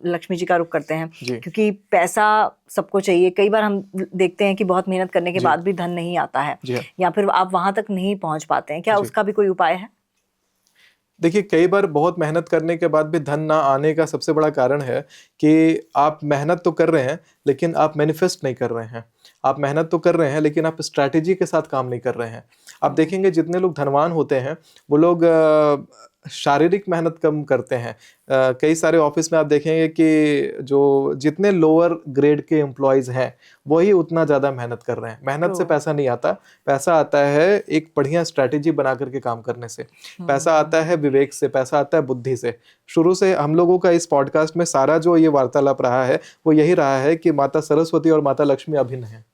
लक्ष्मी जी का रुख करते हैं, क्योंकि पैसा सबको चाहिए। कई बार हम देखते हैं कि बहुत मेहनत करने के बाद भी धन नहीं आता है, या फिर आप वहां तक नहीं पहुंच पाते हैं। क्या उसका भी कोई उपाय है? देखिए, कई बार बहुत मेहनत करने के बाद भी धन ना आने का सबसे बड़ा कारण है कि आप मेहनत तो कर रहे हैं लेकिन आप मैनिफेस्ट नहीं कर रहे हैं। आप मेहनत तो कर रहे हैं लेकिन आप स्ट्रैटेजी के साथ काम नहीं कर रहे हैं। आप देखेंगे जितने लोग धनवान होते हैं वो लोग शारीरिक मेहनत कम करते हैं। कई सारे ऑफिस में आप देखेंगे कि जो जितने लोअर ग्रेड के एम्प्लॉयज हैं वही उतना ज़्यादा मेहनत कर रहे हैं। मेहनत से पैसा नहीं आता, पैसा आता है एक बढ़िया स्ट्रैटेजी बना करके काम करने से। पैसा आता है विवेक से, पैसा आता है बुद्धि से। शुरू से हम लोगों का इस पॉडकास्ट में सारा जो ये वार्तालाप रहा है वो यही रहा है कि माता सरस्वती और माता लक्ष्मी अभिन्न हैं।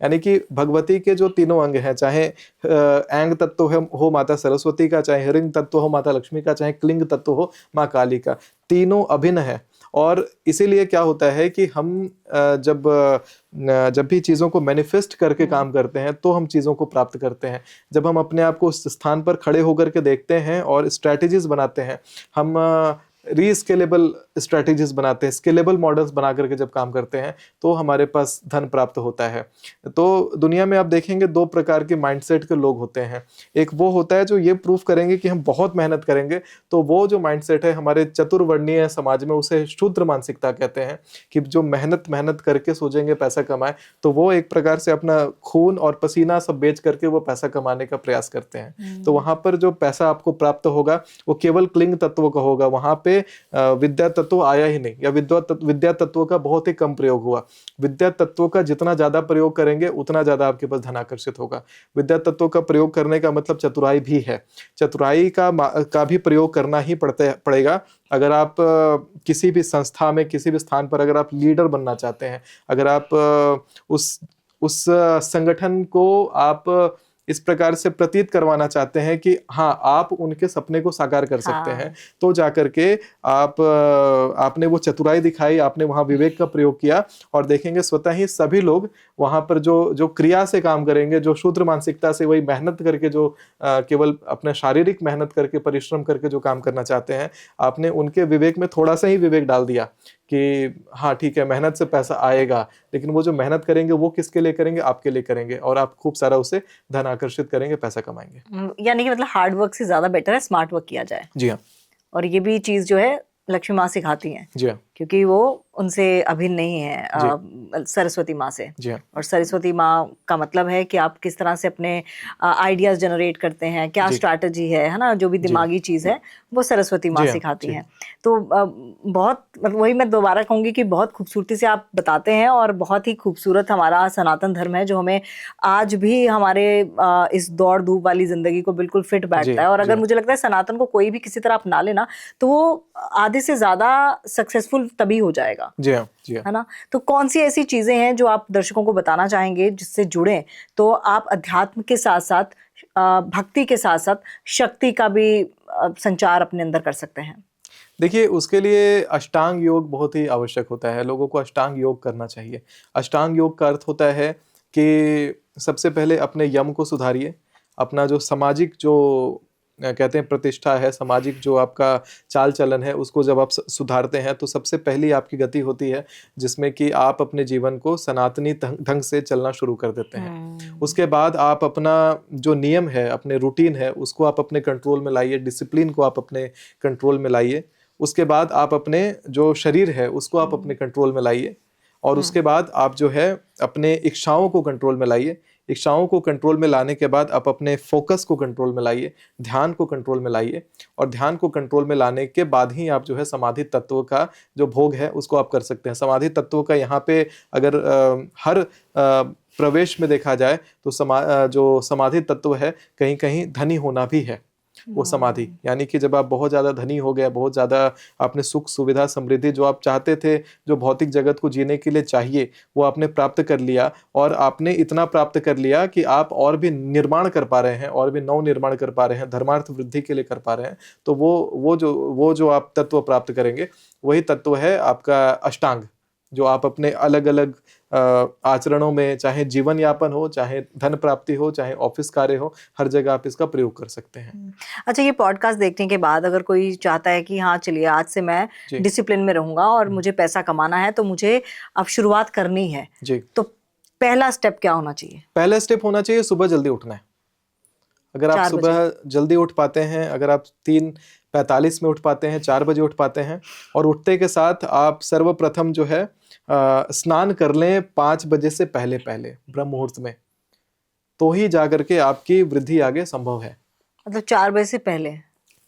यानी कि भगवती के जो तीनों अंग हैं, चाहे ऐंग तत्व हो माता सरस्वती का, चाहे हरिंग तत्व हो माता लक्ष्मी का, चाहे क्लिंग तत्व हो माँ काली का, तीनों अभिन्न है। और इसीलिए क्या होता है कि हम जब भी चीज़ों को मैनिफेस्ट करके काम करते हैं तो हम चीज़ों को प्राप्त करते हैं। जब हम अपने आप को उस स्थान पर खड़े होकर के देखते हैं और स्ट्रैटेजीज बनाते हैं, हम रीस्केलेबल स्ट्रैटेजीज बनाते हैं, स्केलेबल मॉडल्स बना करके जब काम करते हैं तो हमारे पास धन प्राप्त होता है। तो दुनिया में आप देखेंगे दो प्रकार के माइंडसेट के लोग होते हैं। एक वो होता है जो ये प्रूफ करेंगे कि हम बहुत मेहनत करेंगे, तो वो जो माइंडसेट है हमारे चतुर्वर्णीय समाज में उसे शूद्र मानसिकता कहते हैं, कि जो मेहनत करके सोचेंगे पैसा कमाए, तो वो एक प्रकार से अपना खून और पसीना सब बेच करके वो पैसा कमाने का प्रयास करते हैं। तो वहां पर जो पैसा आपको प्राप्त होगा वो केवल क्लिंग तत्व का होगा, वहां पे विद्या तत्व आया ही नहीं, या विद्या तत्व का बहुत ही कम प्रयोग हुआ। विद्या तत्व का जितना ज्यादा प्रयोग करेंगे उतना ज्यादा आपके पास धन आकर्षित होगा। विद्या तत्व का प्रयोग करने का मतलब चतुराई भी है। चतुराई का भी प्रयोग करना ही पड़ेगा। अगर आप किसी भी संस्था में, किसी भी स्थान पर अगर आप लीडर बनना चाहते हैं, अगर आप उस संगठन को आप इस प्रकार से प्रतीत करवाना चाहते हैं कि हाँ, आप उनके सपने को साकार कर सकते हैं। तो जाकर के आपने वो चतुराई दिखाई, आपने वहां विवेक का प्रयोग किया, और देखेंगे स्वतः ही सभी लोग वहां पर जो क्रिया से काम करेंगे, जो शूद्र मानसिकता से वही मेहनत करके, जो केवल अपने शारीरिक मेहनत करके, परिश्रम करके जो काम करना चाहते हैं, आपने उनके विवेक में थोड़ा सा ही विवेक डाल दिया कि हाँ ठीक है, मेहनत से पैसा आएगा, लेकिन वो जो मेहनत करेंगे वो किसके लिए करेंगे? आपके लिए करेंगे, और आप खूब सारा उसे धन आकर्षित करेंगे, पैसा कमाएंगे। यानी कि मतलब हार्ड वर्क से ज्यादा बेटर है स्मार्ट वर्क किया जाए। जी हाँ। और ये भी चीज जो है लक्ष्मी माँ सिखाती हैं, जी हाँ। क्योंकि वो उनसे अभिन्न नहीं है सरस्वती माँ से। जी हाँ। और सरस्वती माँ का मतलब है कि आप किस तरह से अपने आइडियाज जनरेट करते हैं, क्या स्ट्रैटेजी है ना, जो भी दिमागी चीज है वो सरस्वती माँ सिखाती हैं। तो बहुत मतलब वही मैं दोबारा कहूंगी कि बहुत खूबसूरती से आप बताते हैं, और बहुत ही खूबसूरत हमारा सनातन धर्म है जो हमें आज भी हमारे इस दौड़ धूप वाली जिंदगी को बिल्कुल फिट बैठता है। और अगर मुझे लगता है सनातन को कोई भी किसी तरह अपना लेना तो वो आधे से ज्यादा सक्सेसफुल तभी हो जाएगा। जी हाँ। जी हाँ। है ना। तो कौन सी ऐसी चीजें हैं जो आप दर्शकों को बताना चाहेंगे जिससे जुड़े, तो आप अध्यात्म के साथ साथ भक्ति के साथ साथ शक्ति का भी संचार अपने अंदर कर सकते हैं? देखिए, उसके लिए अष्टांग योग बहुत ही आवश्यक होता है। लोगों को अष्टांग योग करना चाहिए। अष्टांग योग का अर्थ होता है कि सबसे पहले अपने यम को सुधारिए, अपना जो सामाजिक जो कहते हैं प्रतिष्ठा है, सामाजिक जो आपका चाल चलन है, उसको जब आप सुधारते हैं तो सबसे पहली आपकी गति होती है जिसमें कि आप अपने जीवन को सनातनी ढंग से चलना शुरू कर देते हैं। उसके बाद आप अपना जो नियम है, अपने रूटीन है, उसको आप अपने कंट्रोल में लाइए, डिसिप्लिन को आप अपने कंट्रोल में लाइए। उसके बाद आप अपने जो शरीर है उसको आप अपने कंट्रोल में लाइए, और उसके बाद आप जो है अपने इच्छाओं को कंट्रोल में लाइए। इच्छाओं को कंट्रोल में लाने के बाद आप अपने फोकस को कंट्रोल में लाइए, ध्यान को कंट्रोल में लाइए, और ध्यान को कंट्रोल में लाने के बाद ही आप जो है समाधि तत्व का जो भोग है उसको आप कर सकते हैं। समाधि तत्व का यहाँ पे अगर हर प्रवेश में देखा जाए तो जो समाधि तत्व है कहीं कहीं धनी होना भी है वो समाधि। यानी कि जब आप बहुत ज़्यादा धनी हो गए, बहुत ज़्यादा आपने सुख सुविधा समृद्धि जो आप चाहते थे, जो भौतिक जगत को जीने के लिए चाहिए, वो आपने प्राप्त कर लिया, और आपने इतना प्राप्त कर लिया कि आप और भी निर्माण कर पा रहे हैं, और भी नव निर्माण कर पा रहे हैं, धर्मार्थ वृद्धि के लिए कर पा रहे हैं। तो वो जो आप तत्व प्राप्त करेंगे वही तत्व है आपका अष्टांग, जो आप अपने अलग अलग आचरणों में, चाहे जीवन यापन हो, चाहे धन प्राप्ति हो, चाहे ऑफिस कार्य हो, हर जगह आप इसका प्रयोग कर सकते हैं। अच्छा, ये पॉडकास्ट देखने के बाद अगर कोई चाहता है कि हाँ चलिए आज से मैं डिसिप्लिन में रहूंगा और मुझे पैसा कमाना है, तो मुझे अब शुरुआत करनी है जी, तो पहला स्टेप क्या होना चाहिए? पहला स्टेप होना चाहिए सुबह जल्दी उठना है। अगर आप सुबह जल्दी उठ पाते हैं, अगर आप 3:45 में उठ पाते हैं, 4 बजे उठ पाते हैं, और उठते के साथ आप सर्वप्रथम जो है स्नान कर लें 5 बजे से पहले ब्रह्म मुहूर्त में, तो ही जाकर के आपकी वृद्धि आगे संभव है। मतलब 4 बजे से पहले?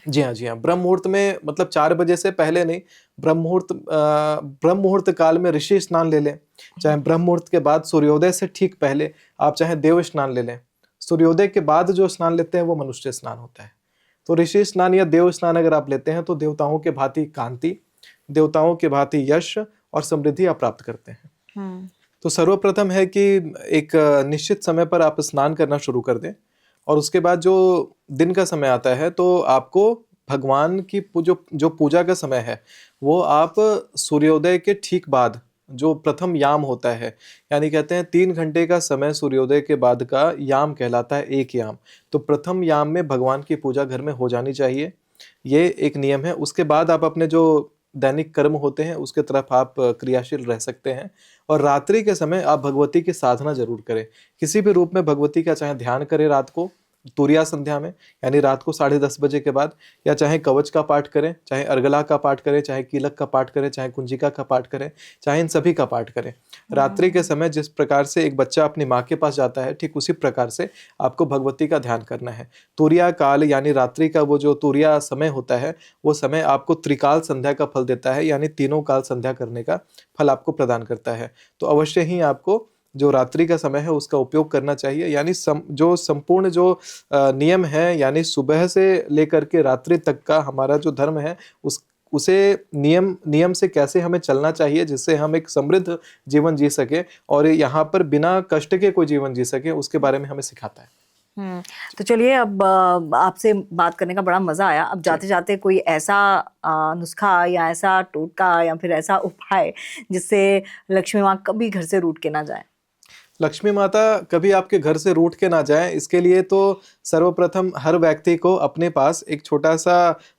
जी हाँ, जी हाँ। ब्रह्म मुहूर्त में मतलब 4 बजे से पहले नहीं, ब्रह्म मुहूर्त काल में ऋषि स्नान ले लें, चाहे ब्रह्म मुहूर्त के बाद सूर्योदय से ठीक पहले आप चाहे देव स्नान ले लें। सूर्योदय के बाद जो स्नान लेते हैं वो मनुष्य स्नान होता है। तो ऋषि स्नान या देव स्नान अगर आप लेते हैं तो देवताओं के भांति कांति, देवताओं के भांति यश और समृद्धि आप प्राप्त करते हैं। तो सर्वप्रथम है कि एक निश्चित समय पर आप स्नान करना शुरू कर दें, और उसके बाद जो दिन का समय आता है तो आपको भगवान की जो पूजा का समय है वो आप सूर्योदय के ठीक बाद जो प्रथम याम होता है, यानी कहते हैं 3 घंटे का समय सूर्योदय के बाद का याम कहलाता है, एक याम। तो प्रथम याम में भगवान की पूजा घर में हो जानी चाहिए, ये एक नियम है। उसके बाद आप अपने जो दैनिक कर्म होते हैं उसके तरफ आप क्रियाशील रह सकते हैं, और रात्रि के समय आप भगवती की साधना जरूर करें। किसी भी रूप में भगवती का चाहे ध्यान करें रात को तुरिया संध्या में, यानी रात को 10:30 बजे के बाद, या चाहे कवच का पाठ करें, चाहे अर्गला का पाठ करें, चाहे कीलक का पाठ करें, चाहे कुंजिका का पाठ करें, चाहे इन सभी का पाठ करें। रात्रि के समय जिस प्रकार से एक बच्चा अपनी माँ के पास जाता है, ठीक उसी प्रकार से आपको भगवती का ध्यान करना है। तुरिया काल यानी रात्रि का वो जो तुरिया समय होता है, वो समय आपको त्रिकाल संध्या का फल देता है, यानी तीनों काल संध्या करने का फल आपको प्रदान करता है। तो अवश्य ही आपको जो रात्रि का समय है उसका उपयोग करना चाहिए। यानी जो संपूर्ण जो नियम है, यानी सुबह से लेकर के रात्रि तक का हमारा जो धर्म है, उसे नियम से कैसे हमें चलना चाहिए जिससे हम एक समृद्ध जीवन जी सके और यहाँ पर बिना कष्ट के कोई जीवन जी सके, उसके बारे में हमें सिखाता है। तो चलिए अब आपसे बात करने का बड़ा मजा आया। अब जाते जाते कोई ऐसा नुस्खा या ऐसा टोटका या फिर ऐसा उपाय जिससे लक्ष्मी माँ कभी घर से रूठ के ना जाए। लक्ष्मी माता कभी आपके घर से रूठ के ना जाए, इसके लिए तो सर्वप्रथम हर व्यक्ति को अपने पास एक छोटा सा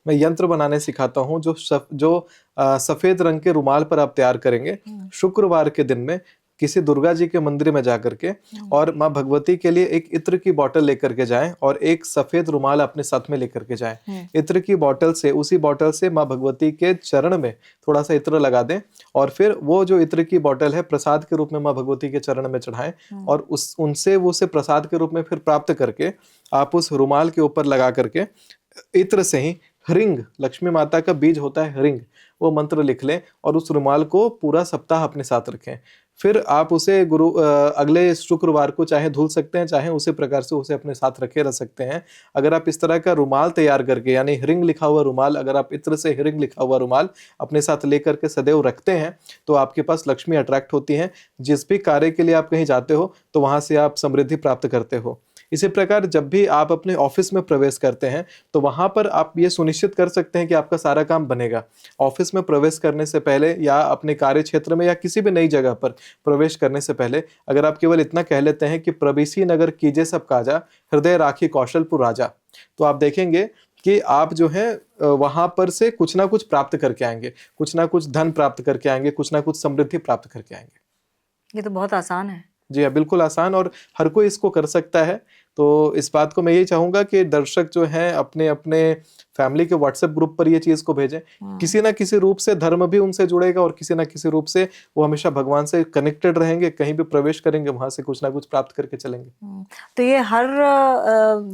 मैं यंत्र बनाने सिखाता हूँ, जो सफेद रंग के रुमाल पर आप तैयार करेंगे। शुक्रवार के दिन में किसी दुर्गा जी के मंदिर में जाकर के और माँ भगवती के लिए एक इत्र की बोतल लेकर के जाएं और एक सफेद रुमाल अपने साथ में लेकर के जाएं। इत्र की बोतल से, उसी बोतल से माँ भगवती के चरण में थोड़ा सा इत्र लगा दें और फिर वो जो इत्र की बोतल है प्रसाद के रूप में माँ भगवती के चरण में चढ़ाएं और उनसे वो उसे प्रसाद के रूप में फिर प्राप्त करके आप उस रुमाल के ऊपर लगा करके इत्र से ही ह्रींग, लक्ष्मी माता का बीज होता है ह्रींग, वो मंत्र लिख लें और उस रुमाल को पूरा सप्ताह अपने साथ रखें। फिर आप उसे अगले शुक्रवार को चाहे धुल सकते हैं, चाहे उसी प्रकार से उसे अपने साथ रखे रह सकते हैं। अगर आप इस तरह का रुमाल तैयार करके, यानी ह्रींग लिखा हुआ रुमाल, अगर आप इत्र से ह्रींग लिखा हुआ रुमाल अपने साथ लेकर के सदैव रखते हैं तो आपके पास लक्ष्मी अट्रैक्ट होती हैं। जिस भी कार्य के लिए आप कहीं जाते हो तो वहां से आप समृद्धि प्राप्त करते हो। इसी प्रकार जब भी आप अपने ऑफिस में प्रवेश करते हैं तो वहां पर आप ये सुनिश्चित कर सकते हैं कि आपका सारा काम बनेगा। ऑफिस में प्रवेश करने से पहले या अपने कार्य क्षेत्र में या किसी भी नई जगह पर प्रवेश करने से पहले अगर आप केवल इतना कह लेते हैं कि प्रवेशी नगर कीजे सब काजा, हृदय राखी कौशलपुर राजा, तो आप देखेंगे कि आप जो है वहां पर से कुछ ना कुछ प्राप्त करके आएंगे, कुछ ना कुछ धन प्राप्त करके आएंगे, कुछ ना कुछ समृद्धि प्राप्त करके आएंगे। ये तो बहुत आसान है। जी हाँ, बिल्कुल आसान और हर कोई इसको कर सकता है। तो इस बात को मैं यही चाहूंगा कि दर्शक जो हैं अपने अपने फैमिली के व्हाट्सएप ग्रुप पर ये चीज को भेजें। किसी ना किसी रूप से धर्म भी उनसे जुड़ेगा और किसी ना किसी रूप से वो हमेशा भगवान से कनेक्टेड रहेंगे। कहीं भी प्रवेश करेंगे वहां से कुछ ना कुछ प्राप्त करके चलेंगे। तो ये हर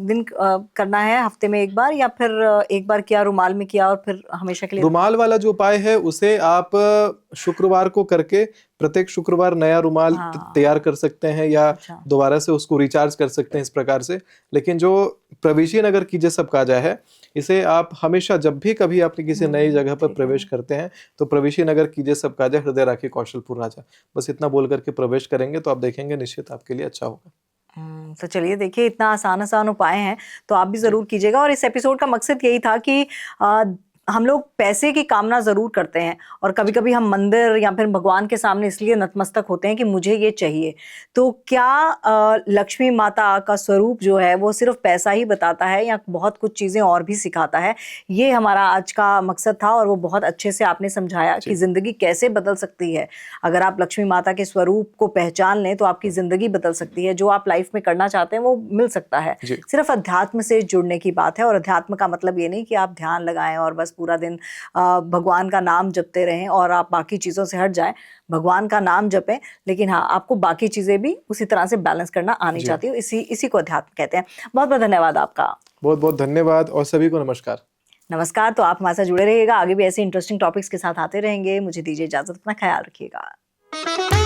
दिन करना है, हफ्ते में एक बार, या फिर एक बार किया रुमाल में किया और फिर हमेशा के लिए? रुमाल वाला जो उपाय है उसे आप शुक्रवार को करके प्रत्येक शुक्रवार नया रुमाल तैयार कर सकते हैं या दोबारा से उसको रिचार्ज कर सकते हैं इस प्रकार से। लेकिन जो प्रवेशी नगर कीजे सब काजा है, इसे आप हमेशा जब भी कभी आपने किसी नई जगह पर प्रवेश करते हैं तो प्रवेशी नगर कीजे सब काजा, हृदय राखी कौशलपुर राजा, बस इतना बोल करके प्रवेश करेंगे तो आप देखेंगे निश्चित आपके लिए अच्छा होगा। तो चलिए देखिए, इतना आसान उपाय हैं तो आप भी जरूर कीजिएगा। और इस एपिसोड का मकसद यही था कि हम लोग पैसे की कामना जरूर करते हैं और कभी कभी हम मंदिर या फिर भगवान के सामने इसलिए नतमस्तक होते हैं कि मुझे ये चाहिए। तो क्या लक्ष्मी माता का स्वरूप जो है वो सिर्फ पैसा ही बताता है या बहुत कुछ चीजें और भी सिखाता है? ये हमारा आज का मकसद था और वो बहुत अच्छे से आपने समझाया कि जिंदगी कैसे बदल सकती है। अगर आप लक्ष्मी माता के स्वरूप को पहचान लें तो आपकी जिंदगी बदल सकती है। जो आप लाइफ में करना चाहते हैं वो मिल सकता है। सिर्फ अध्यात्म से जुड़ने की बात है। और अध्यात्म का मतलब ये नहीं कि आप ध्यान लगाएं और बस पूरा दिन भगवान का नाम जपते रहें और आप बाकी चीज़ों से हट जाएं। भगवान का नाम जपें, लेकिन हाँ, आपको बाकी चीज़ें भी उसी तरह से बैलेंस करना आनी चाहती है। इसी को अध्यात्म कहते हैं। बहुत बहुत धन्यवाद आपका। बहुत बहुत धन्यवाद और सभी को नमस्कार। नमस्कार। तो आप हमारे साथ जुड़े रहिएगा, आगे भी ऐसे इंटरेस्टिंग टॉपिक्स के साथ आते रहेंगे। मुझे दीजिए इजाजत, अपना ख्याल रखिएगा।